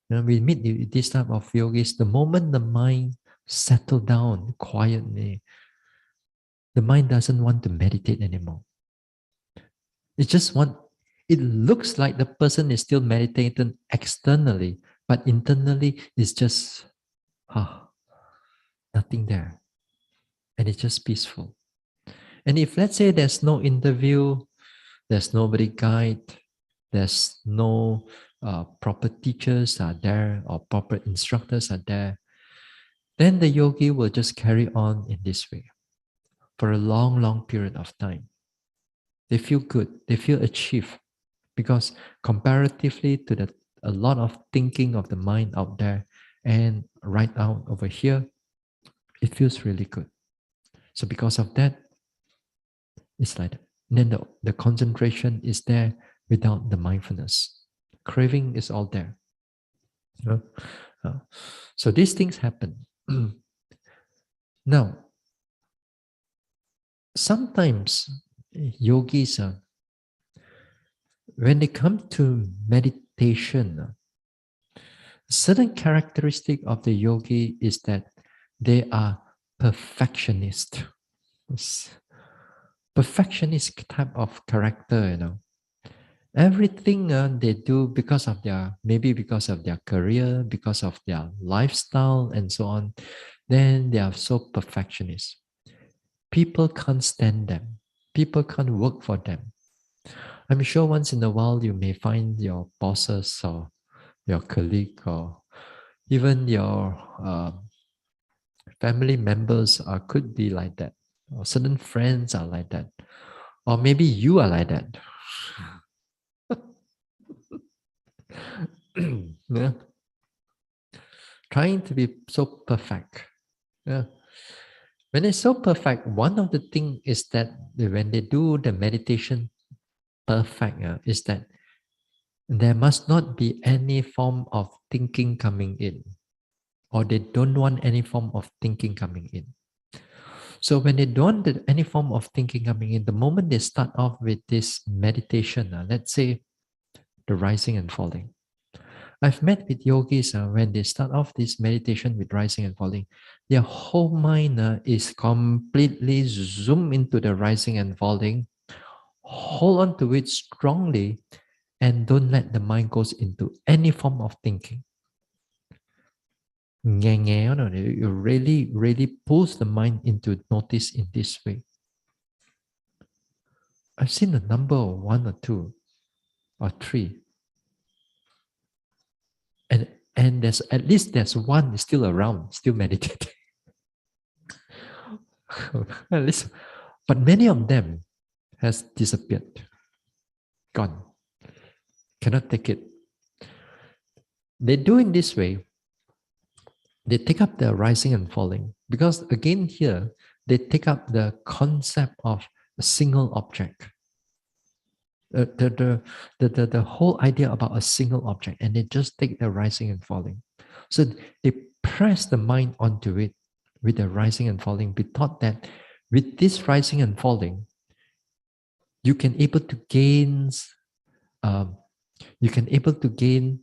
We meet with this type of yogis. The moment the mind settle down quietly. The mind doesn't want to meditate anymore. It just want, it looks like the person is still meditating externally, but internally it's just nothing there. And it's just peaceful. And if let's say there's no interview, there's nobody guide, there's no proper teachers are there or proper instructors are there, then the yogi will just carry on in this way for a long, long period of time. They feel good, they feel achieved because comparatively to the a lot of thinking of the mind out there and right out over here, it feels really good. So because of that, it's like that. And then the concentration is there without the mindfulness. Craving is all there. You know? So these things happen. Now, sometimes yogis, when they come to meditation, certain characteristic of the yogi is that they are perfectionist. Perfectionist type of character, you know. Everything they do because of their, maybe because of their career, because of their lifestyle and so on, then they are so perfectionist. People can't stand them. People can't work for them. I'm sure once in a while you may find your bosses or your colleague or even your family members could be like that, or certain friends are like that, or maybe you are like that. Yeah. Trying to be so perfect. Yeah. When it's so perfect, one of the things is that when they do the meditation perfect, is that there must not be any form of thinking coming in, or they don't want any form of thinking coming in. So when they don't want any form of thinking coming in, the moment they start off with this meditation, let's say the rising and falling. I've met with yogis when they start off this meditation with rising and falling, their whole mind is completely zoomed into the rising and falling. Hold on to it strongly and don't let the mind goes into any form of thinking. Nghe nghe, no, it really, really pulls the mind into notice in this way. I've seen a number of one or two or three. And there's at least there's one still around, still meditating. At least, but many of them has disappeared, gone, cannot take it. They do in this way. They take up the rising and falling because again here they take up the concept of a single object. The whole idea about a single object, and they just take the rising and falling. So they press the mind onto it with the rising and falling. We thought that with this rising and falling, you can able to gain um, you can able to gain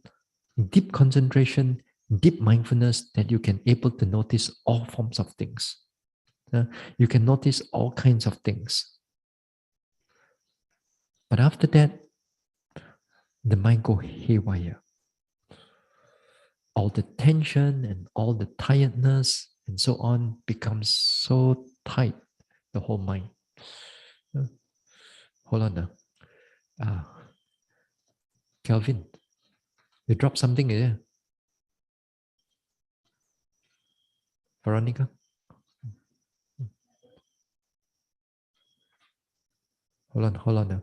deep concentration, deep mindfulness, that you can able to notice all forms of things. You can notice all kinds of things. But after that, the mind go haywire. All the tension and all the tiredness and so on becomes so tight, the whole mind. Hold on now. Kelvin, you dropped something here. Veronica? Hold on now.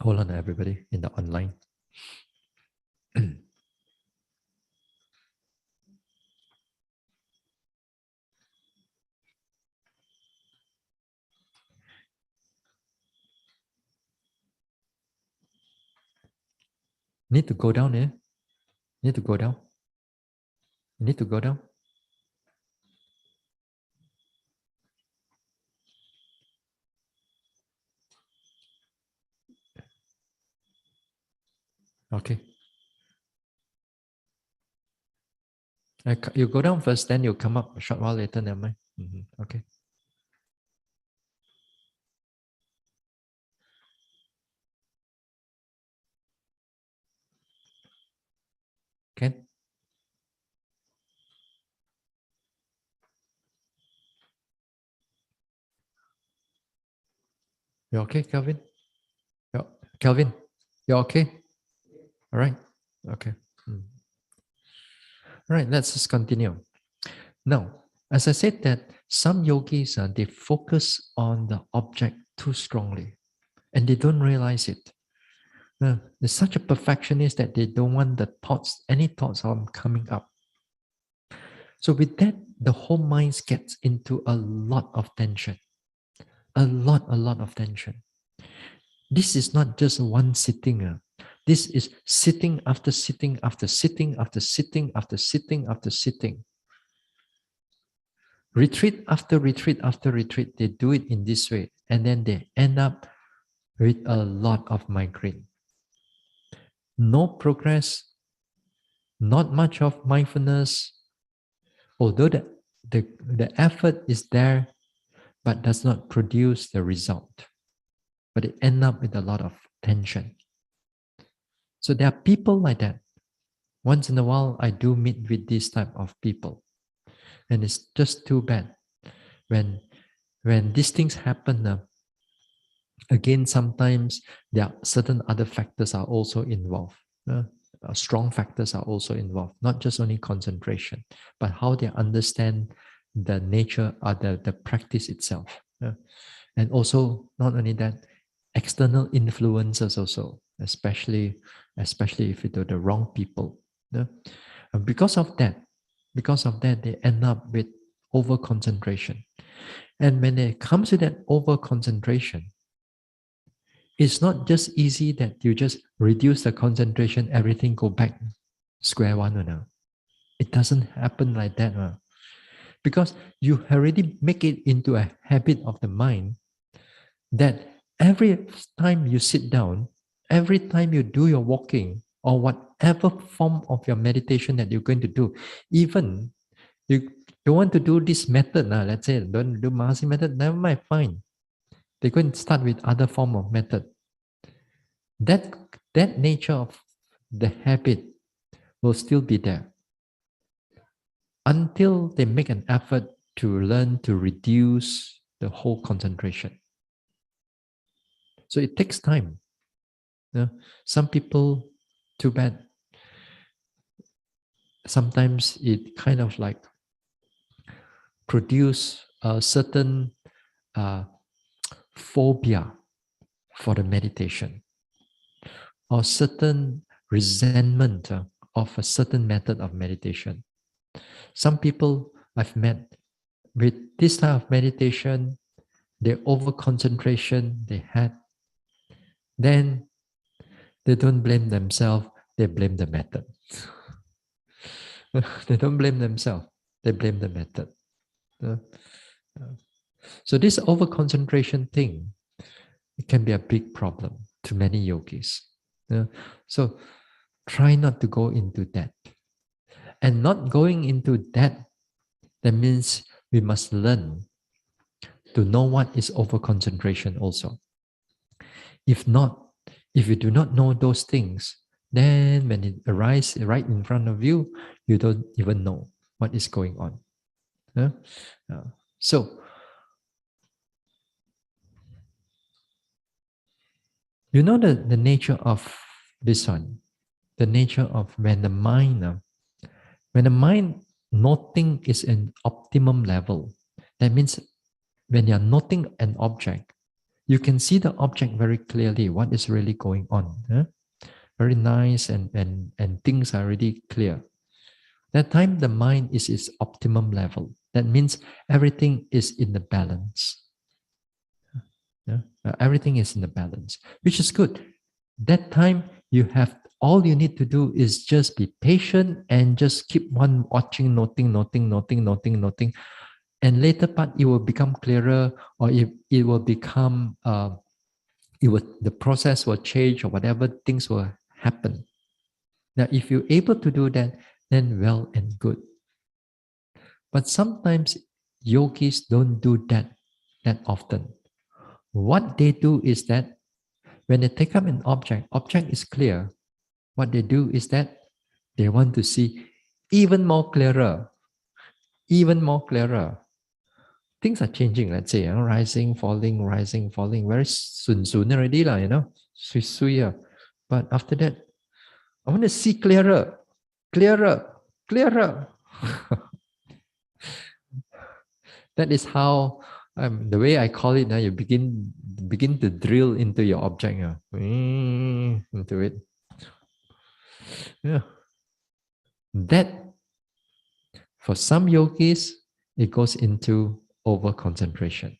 Hold on, everybody in the online. Need to go down here. Need to go down. Need to go down. Okay. You go down first, then you come up a short while later, never mind. Okay. Ken? You okay, Kelvin? Kelvin, you okay? All right. Okay. Mm. All right, let's just continue. Now, as I said that some yogis, they focus on the object too strongly and they don't realize it. They're such a perfectionist that they don't want the thoughts, any thoughts of coming up. So with that, the whole mind gets into a lot of tension, a lot of tension. This is not just one sitting. This is sitting after sitting after sitting after sitting after sitting after sitting. Retreat after retreat after retreat, they do it in this way. And then they end up with a lot of migraine. No progress, not much of mindfulness, although the effort is there, but does not produce the result. But it end up with a lot of tension. So there are people like that. Once in a while, I do meet with this type of people. And it's just too bad. When these things happen, again, sometimes there are certain other factors are also involved. Strong factors are also involved, not just only concentration, but how they understand the nature or the practice itself. And also, not only that, external influences also, especially if it are the wrong people. And because of that, they end up with over concentration. And when it comes to that over concentration, it's not just easy that you just reduce the concentration, everything go back square one. No. It doesn't happen like that. Because you already make it into a habit of the mind that every time you sit down, every time you do your walking or whatever form of your meditation that you're going to do, even you want to do this method, let's say don't do Mahasi method, never mind, fine. They're going to start with other form of method. That that nature of the habit will still be there until they make an effort to learn to reduce the whole concentration. So it takes time. Some people, too bad, sometimes it kind of like produce a certain uh, phobia for the meditation or certain resentment of a certain method of meditation. Some people I've met with this type of meditation, the over concentration they had, then they don't blame themselves, they blame the method. They don't blame themselves, they blame the method. Uh, So this over concentration thing, it can be a big problem to many yogis. So try not to go into that. And not going into that, that means we must learn to know what is over concentration also. If not, if you do not know those things, then when it arises right in front of you, you don't even know what is going on. So, you know the nature of this one, the nature of when the mind noting is an optimum level, that means when you're noting an object, you can see the object very clearly, what is really going on. Very nice and things are really clear. That time the mind is its optimum level. That means everything is in the balance. Everything is in the balance, which is good. That time you have all you need to do is just be patient and just keep on watching, noting, and later part it will become clearer, or it will become the process will change or whatever things will happen. Now, if you're able to do that, then well and good. But sometimes yogis don't do that often. What they do is that when they take up an object is clear. What they do is that they want to see even more clearer, even more clearer. Things are changing, let's say, rising, falling, very soon already, sui. But after that, I want to see clearer, clearer, clearer. That is how the way I call it. Now you begin to drill into your object, into it. Yeah, that for some yogis it goes into over concentration.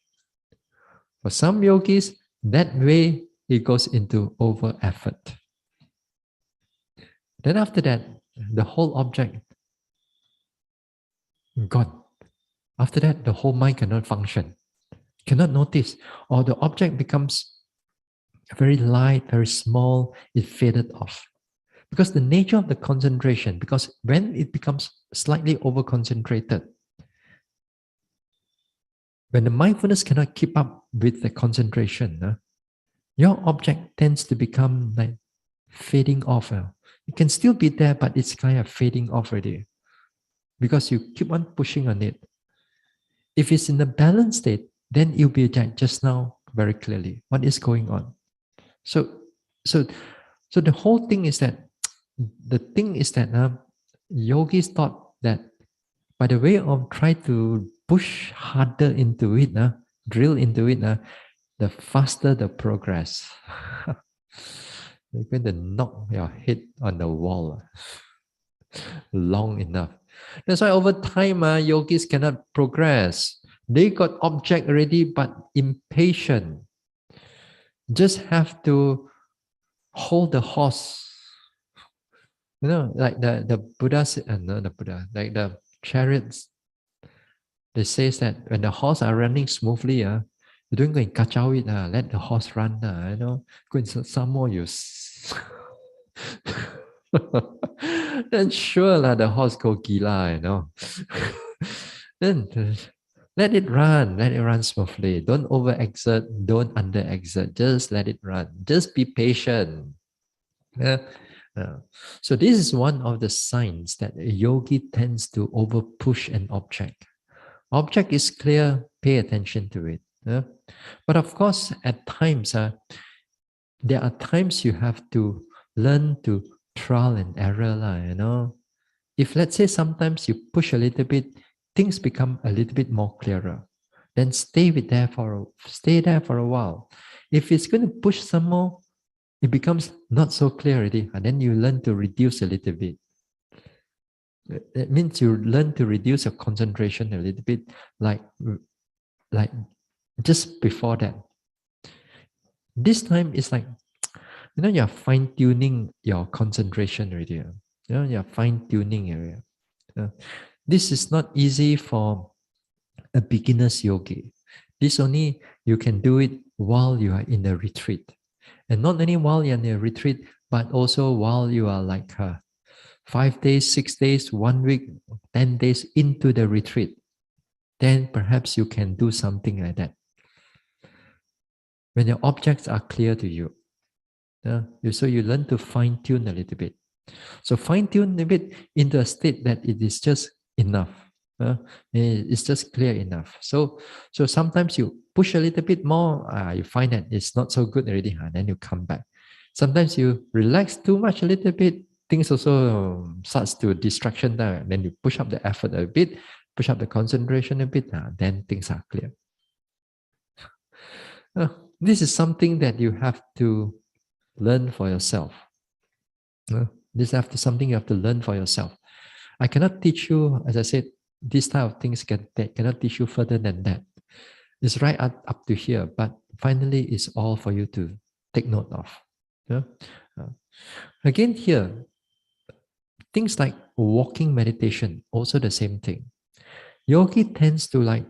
For some yogis, that way it goes into over effort. Then after that, the whole object gone. After that, the whole mind cannot function, cannot notice, or the object becomes very light, very small, it faded off. Because the nature of the concentration, because when it becomes slightly over concentrated, when the mindfulness cannot keep up with the concentration, your object tends to become like fading off. It can still be there, but it's kind of fading off already because you keep on pushing on it. If it's in the balanced state, then you'll be like just now very clearly what is going on. So, so, so the whole thing is that yogis thought that by the way of try to push harder into it, drill into it, the faster the progress. You're going to knock your head on the wall long enough. That's why over time, yogis cannot progress. They got object already, but impatient. Just have to hold the horse. Like the Buddha said, no, the Buddha, like the chariots, they says that when the horse are running smoothly, you don't go and kacau it, let the horse run, go and some more you. Then sure the horse go gila, Then let it run smoothly. Don't overexert, don't underexert. Just let it run. Just be patient. Yeah. So this is one of the signs that a yogi tends to over push an object. Object is clear, pay attention to it. But of course, at times, there are times you have to learn to trial and error. If let's say sometimes you push a little bit, things become a little bit more clearer. Then stay there for a while. If it's going to push some more, it becomes not so clear already, and then you learn to reduce a little bit. It means you learn to reduce your concentration a little bit, like just before that. This time it's like, you're fine-tuning your concentration already. You're fine-tuning area. This is not easy for a beginner's yogi. This only you can do it while you are in a retreat. And not only while you're in a retreat, but also while you are like 5 days, 6 days, 1 week, 10 days into the retreat. Then perhaps you can do something like that. When your objects are clear to you. So you learn to fine-tune a little bit. So fine-tune a bit into a state that it is just enough. It's just clear enough. So sometimes you push a little bit more, you find that it's not so good already, and then you come back. Sometimes you relax too much a little bit, things also starts to distraction there. Then you push up the effort a bit, push up the concentration a bit, then things are clear. This is something that you have to learn for yourself. This is something you have to learn for yourself. I cannot teach you, as I said, these type of things cannot teach you further than that. It's right up to here, but finally it's all for you to take note of. Again here, things like walking meditation, also the same thing. Yogi tends to like,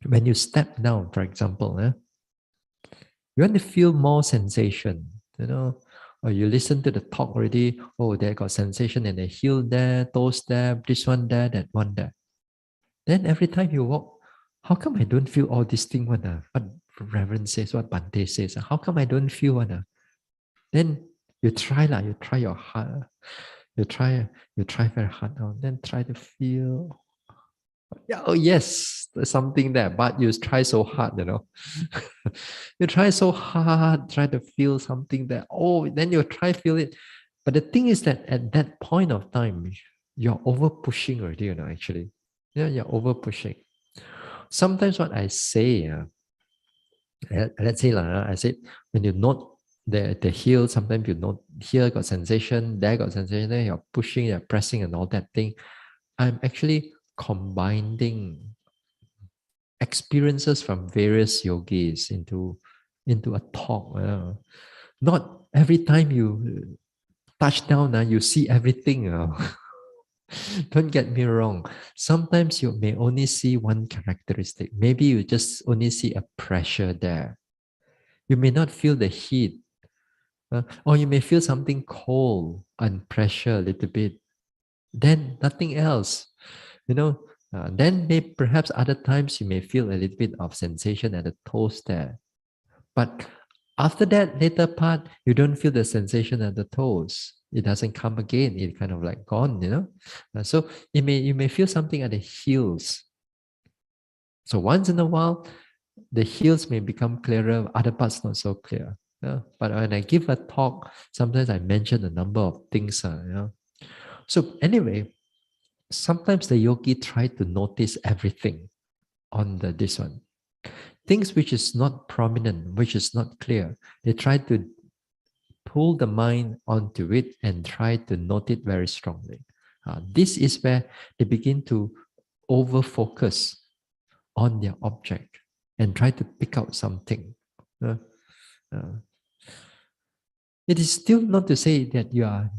when you step down, for example, you want to feel more sensation, or you listen to the talk already, oh, there got sensation and the heel there, toes there, this one there, that one there. Then every time you walk, how come I don't feel all these things? What Reverend says, what Bante says, how come I don't feel one? Then you try lah, you try your heart. You try very hard now. Then try to feel. Yeah, oh yes, there's something there, but you try so hard, you try so hard, try to feel something there. Oh, then you try feel it. But the thing is that at that point of time, you're over pushing already, actually. Yeah, you're over pushing. Sometimes what I say, let's say, I said, when you note the heel, sometimes you note here got sensation, there got sensation, then you're pushing, you're pressing, and all that thing. I'm actually combining experiences from various yogis into a talk. Not every time you touch down, you see everything. Don't get me wrong. Sometimes you may only see one characteristic. Maybe you just only see a pressure there. You may not feel the heat. Or you may feel something cold and pressure a little bit. Then nothing else. Then perhaps other times you may feel a little bit of sensation at the toes there. But after that later part, you don't feel the sensation at the toes. It doesn't come again. It kind of like gone. So you may feel something at the heels. So once in a while, the heels may become clearer, other parts not so clear. But when I give a talk, sometimes I mention a number of things. So anyway, sometimes the yogi try to notice everything on this one. Things which is not prominent, which is not clear, they try to pull the mind onto it and try to note it very strongly. This is where they begin to over focus on their object and try to pick out something. It is still not to say that you are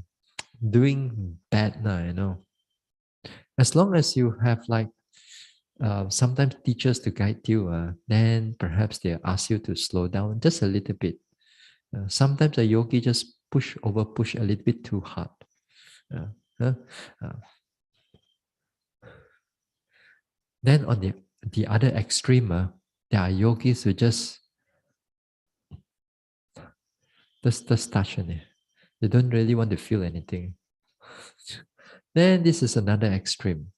doing bad now, As long as you have sometimes teachers to guide you, then perhaps they ask you to slow down just a little bit. Sometimes a yogi just push a little bit too hard. Then on the other extreme, there are yogis who just touch on it. They don't really want to feel anything. Then this is another extreme.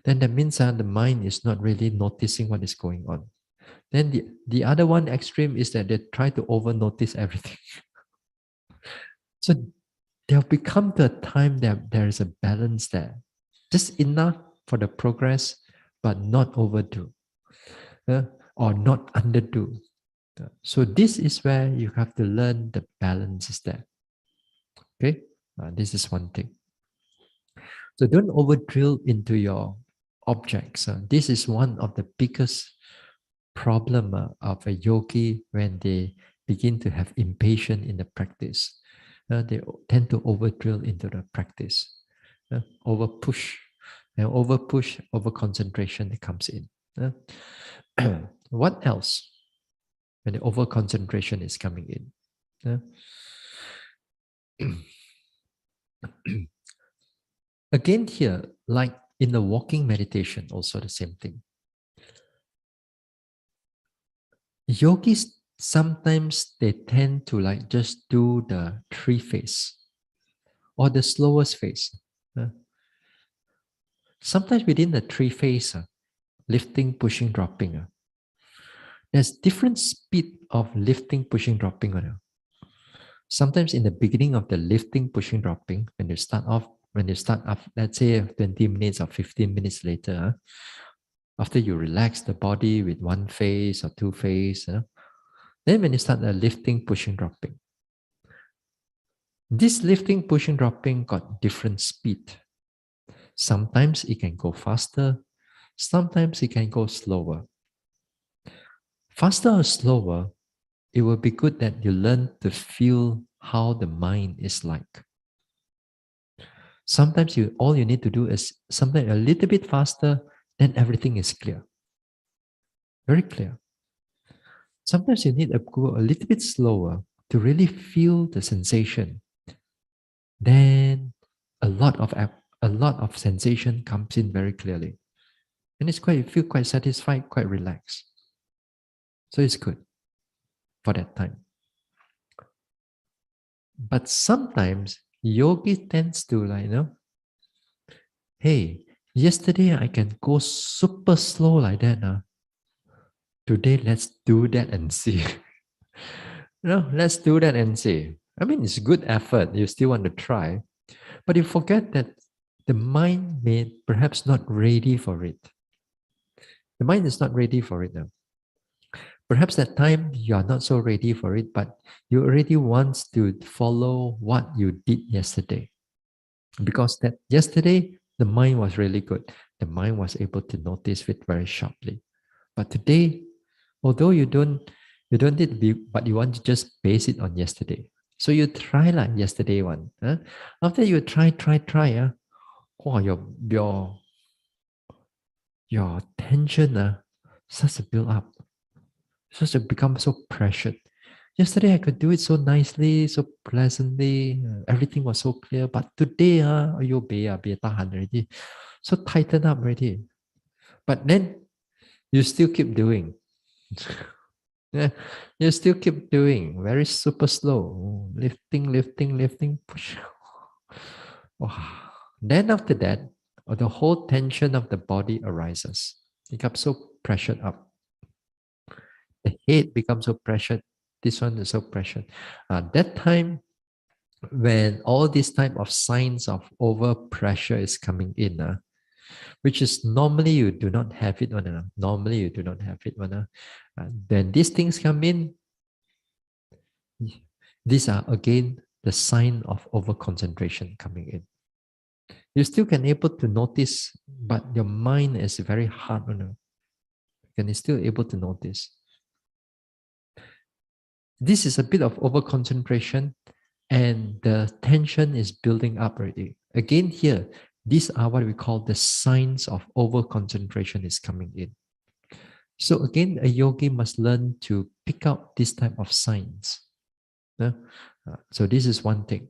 Then that means the mind is not really noticing what is going on. Then the other one extreme is that they try to over notice everything. So there'll become the time that there is a balance there. Just enough for the progress, but not overdo or not underdo. So this is where you have to learn the balance is there. Okay, this is one thing. So don't over drill into your objects. This is one of the biggest problem of a yogi when they begin to have impatience in the practice. They tend to over drill into the practice, over push, and over concentration that comes in. What else? When the over concentration is coming in. Again, here, like in the walking meditation, also the same thing. Yogis sometimes they tend to just do the 3 phase or the slowest phase. Sometimes within the 3 phase, lifting, pushing, dropping, there's different speed of lifting, pushing, dropping. Sometimes in the beginning of the lifting, pushing, dropping, when you start off, let's say 20 minutes or 15 minutes later, after you relax the body with 1 phase or 2 phase, then when you start the lifting, pushing, dropping, this lifting, pushing, dropping got different speed. Sometimes it can go faster, sometimes it can go slower. Faster or slower, it will be good that you learn to feel how the mind is like. Sometimes all you need to do is something a little bit faster, then everything is clear. Very clear. Sometimes you need to go a little bit slower, to really feel the sensation, then a lot of sensation comes in very clearly. And it's quite, you feel quite satisfied, quite relaxed. So it's good for that time. But sometimes yogi tends to hey, yesterday I can go super slow like that. Today let's do that and see. Let's do that and see. I mean, it's good effort. You still want to try, but you forget that the mind may perhaps not ready for it. The mind is not ready for it now. Perhaps that time you are not so ready for it, but you already want to follow what you did yesterday. Because that yesterday the mind was really good. The mind was able to notice it very sharply. But today, although you don't need to be, but you want to just base it on yesterday. So you try like yesterday one. After you try, your your tension starts to build up, starts to become so pressured. Yesterday I could do it so nicely, so pleasantly. Everything was so clear. But today, be tahan already. So tighten up already. But then you still keep doing. Yeah, you still keep doing very super slow, lifting, push. Wow. Then after that, the whole tension of the body arises. It becomes so pressured up. The head becomes so pressured. This one is so pressured. That time, when all these type of signs of over pressure is coming in, which is normally you do not have it. Normally you do not have it. When these things come in, these are again the sign of over concentration coming in. You still can able to notice, but your mind is very hard. Can still able to notice. This is a bit of over concentration, and the tension is building up already. Again, here, these are what we call the signs of over concentration is coming in. So again, a yogi must learn to pick out this type of signs. So this is one thing.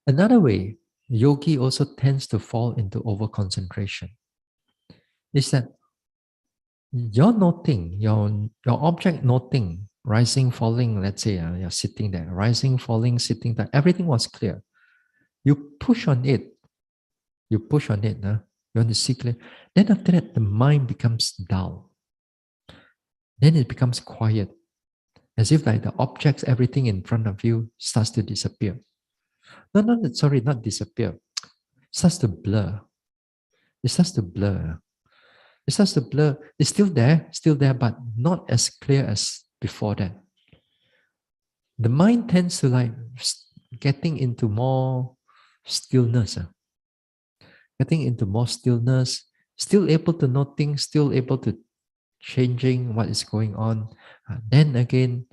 Another way yogi also tends to fall into over concentration is that you're noting your object noting rising, falling. Let's say you're sitting there, rising, falling, sitting there. Everything was clear. You push on it. You push on it. You want to see clear. Then after that, the mind becomes dull. Then it becomes quiet, as if like the objects, everything in front of you starts to disappear. Not disappear. It starts to blur. It starts to blur. It starts to blur. It's still there, but not as clear as before that. The mind tends to getting into more stillness. Getting into more stillness, still able to note things, still able to changing what is going on. Then again,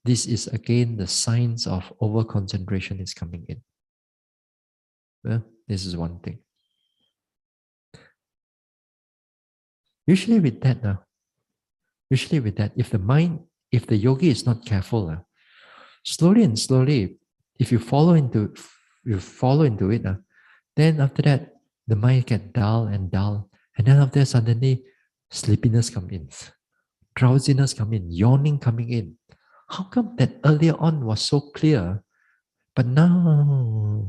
this is again the signs of over concentration is coming in. This is one thing. Usually with that, if the yogi is not careful, slowly and slowly, if you follow into it, then after that, the mind get dull, and then after that, suddenly sleepiness come in, drowsiness come in, yawning coming in. How come that earlier on was so clear, but now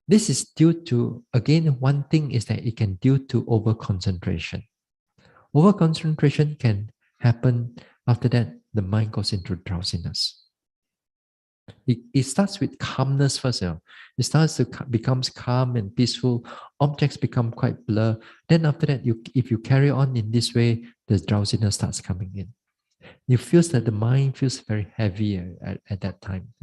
this is due to, again, one thing is that it can due to over concentration. Over concentration can happen after that the mind goes into drowsiness. It starts with calmness first. It starts to becomes calm and peaceful. Objects become quite blur. Then after that, if you carry on in this way, the drowsiness starts coming in. You feel that the mind feels very heavy at that time.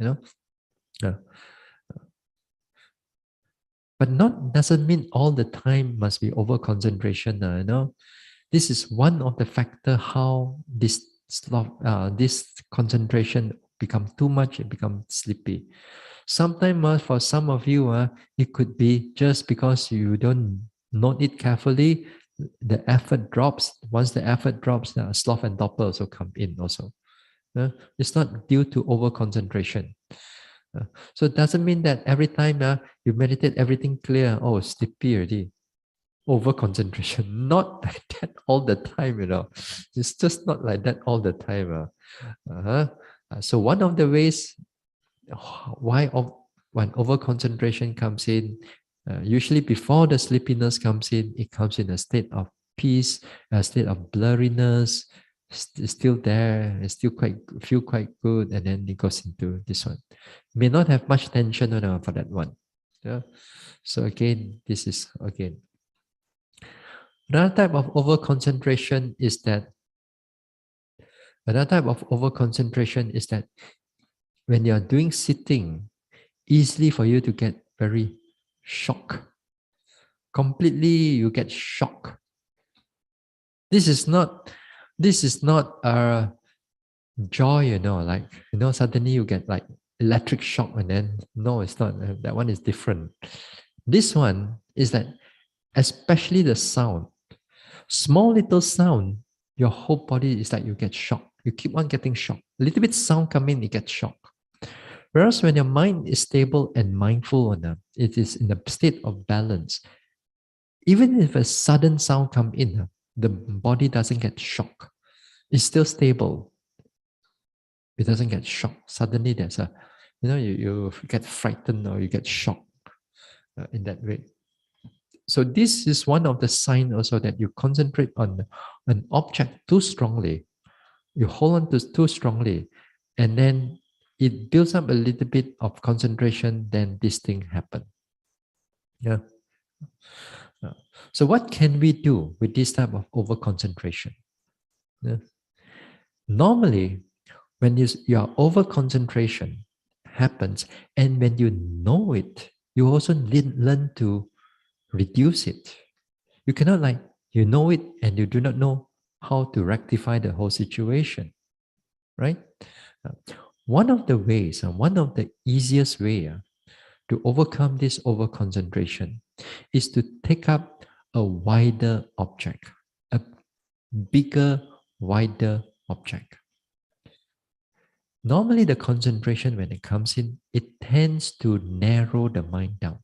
But not doesn't mean all the time must be over concentration. This is one of the factor how this concentration become too much, it becomes sleepy. Sometimes for some of you, it could be just because you don't note it carefully. the effort drops. Once the effort drops, sloth and torpor also come in also. It's not due to over concentration. So it doesn't mean that every time you meditate, everything clear. Oh, sleepy already. Over concentration. Not like that all the time, It's just not like that all the time. So one of the ways why when over concentration comes in, usually before the sleepiness comes in, it comes in a state of peace, a state of blurriness. It's still there. It's still feel quite good, and then it goes into this one. May not have much tension for that one. Yeah. So again, this is again another type of over concentration is that when you are doing sitting, easily for you to get very shocked. Completely, you get shocked. This is not a joy, like, suddenly you get like electric shock, and then no, it's not. That one is different. This one is that, especially the sound, small little sound, your whole body is like you get shocked. You keep on getting shocked. A little bit sound come in, you get shocked. Whereas when your mind is stable and mindful enough, it is in a state of balance. Even if a sudden sound come in, the body doesn't get shocked. It's still stable. It doesn't get shocked. Suddenly there's you get frightened or you get shocked in that way. So this is one of the signs also that you concentrate on an object too strongly. You hold on to too strongly, and then it builds up a little bit of concentration, then this thing happen. Yeah. So what can we do with this type of over concentration? Yeah. Normally, when your over concentration happens, and when you know it, you also learn to reduce it. You cannot you know it and you do not know how to rectify the whole situation, right? One of the ways, one of the easiest way to overcome this over concentration is to take up a wider object, a bigger, wider object. Normally, the concentration, when it comes in, it tends to narrow the mind down.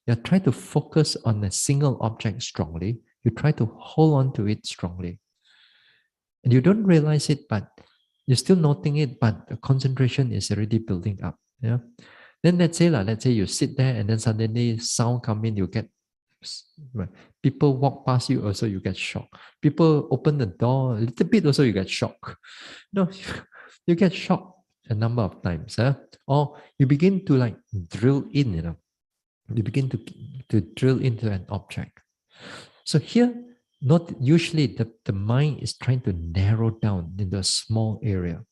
You try to focus on a single object strongly. You try to hold on to it strongly. And you don't realize it, but you're still noting it, but the concentration is already building up. Yeah. Then let's say you sit there and then suddenly sound come in, you get people walk past you, also you get shocked. People open the door a little bit, also you get shocked. No, you get shocked a number of times. Or you begin to drill in, you begin to drill into an object. So here, not usually the mind is trying to narrow down into a small area.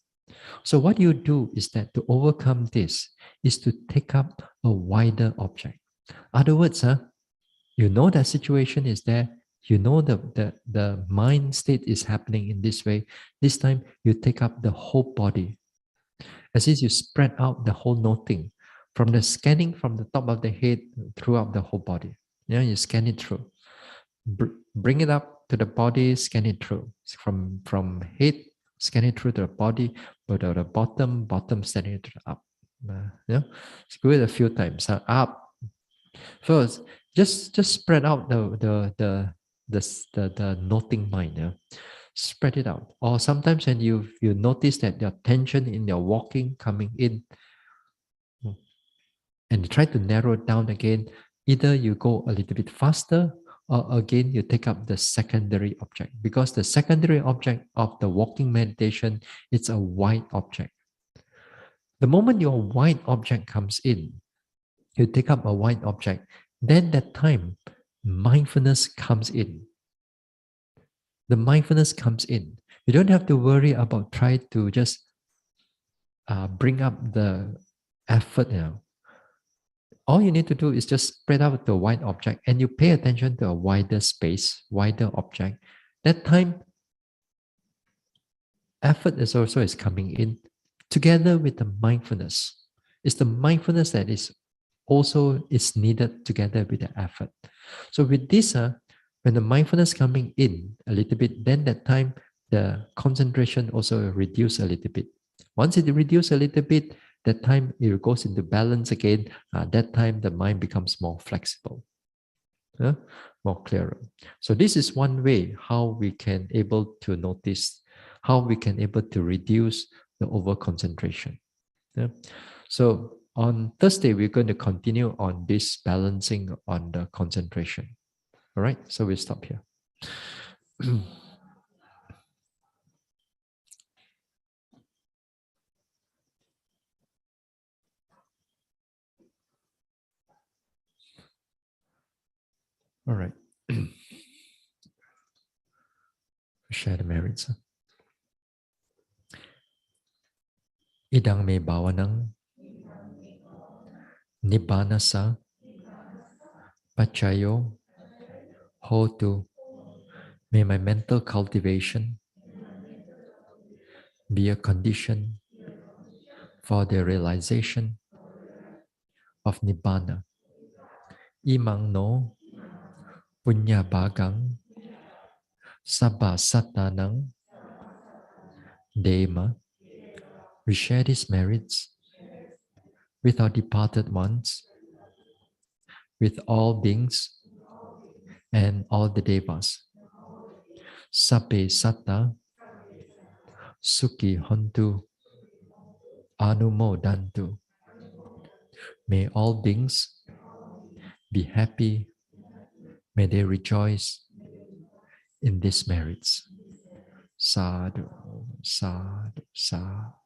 So what you do is that to overcome this is to take up a wider object. Other words, you know that situation is there. You know the mind state is happening in this way. This time you take up the whole body. As if you spread out the whole noting from the scanning from the top of the head throughout the whole body. Yeah, you scan it through. Bring it up to the body, scan it through. From head, scan it through to the body, go to the bottom, scan it to the up. Yeah, let's do it a few times. Up. First, just spread out the noting mind. Yeah? Spread it out. Or sometimes when you notice that your tension in your walking coming in, and you try to narrow it down again, either you go a little bit faster, or again you take up the secondary object, because the secondary object of the walking meditation, it's a wide object. The moment your wide object comes in, you take up a wide object, then that time mindfulness comes in. The mindfulness comes in. You don't have to worry about try to just bring up the effort. All you need to do is just spread out the wide object, and you pay attention to a wider space, wider object. That time, effort is also coming in together with the mindfulness. It's the mindfulness that is also needed together with the effort. So with this, When the mindfulness coming in a little bit, then that time the concentration also reduce a little bit. Once it reduce a little bit, that time it goes into balance again. That time the mind becomes more flexible, more clearer. So this is one way how we can able to notice, how we can able to reduce the over concentration. Yeah? So on Thursday, we're going to continue on this balancing on the concentration. All right, so we'll stop here. All right. Share the merits. Idang may bawanang nibbana sa pachayo hotu. May my mental cultivation be a condition for the realization of nibbana. Imang no punya bagang sabba satanang dema. We share these merits with our departed ones, with all beings and all the devas. Sabbe satta sukhi hontu anumodantu. May all beings be happy. May they rejoice in these merits. Sadhu, sadhu, sadhu.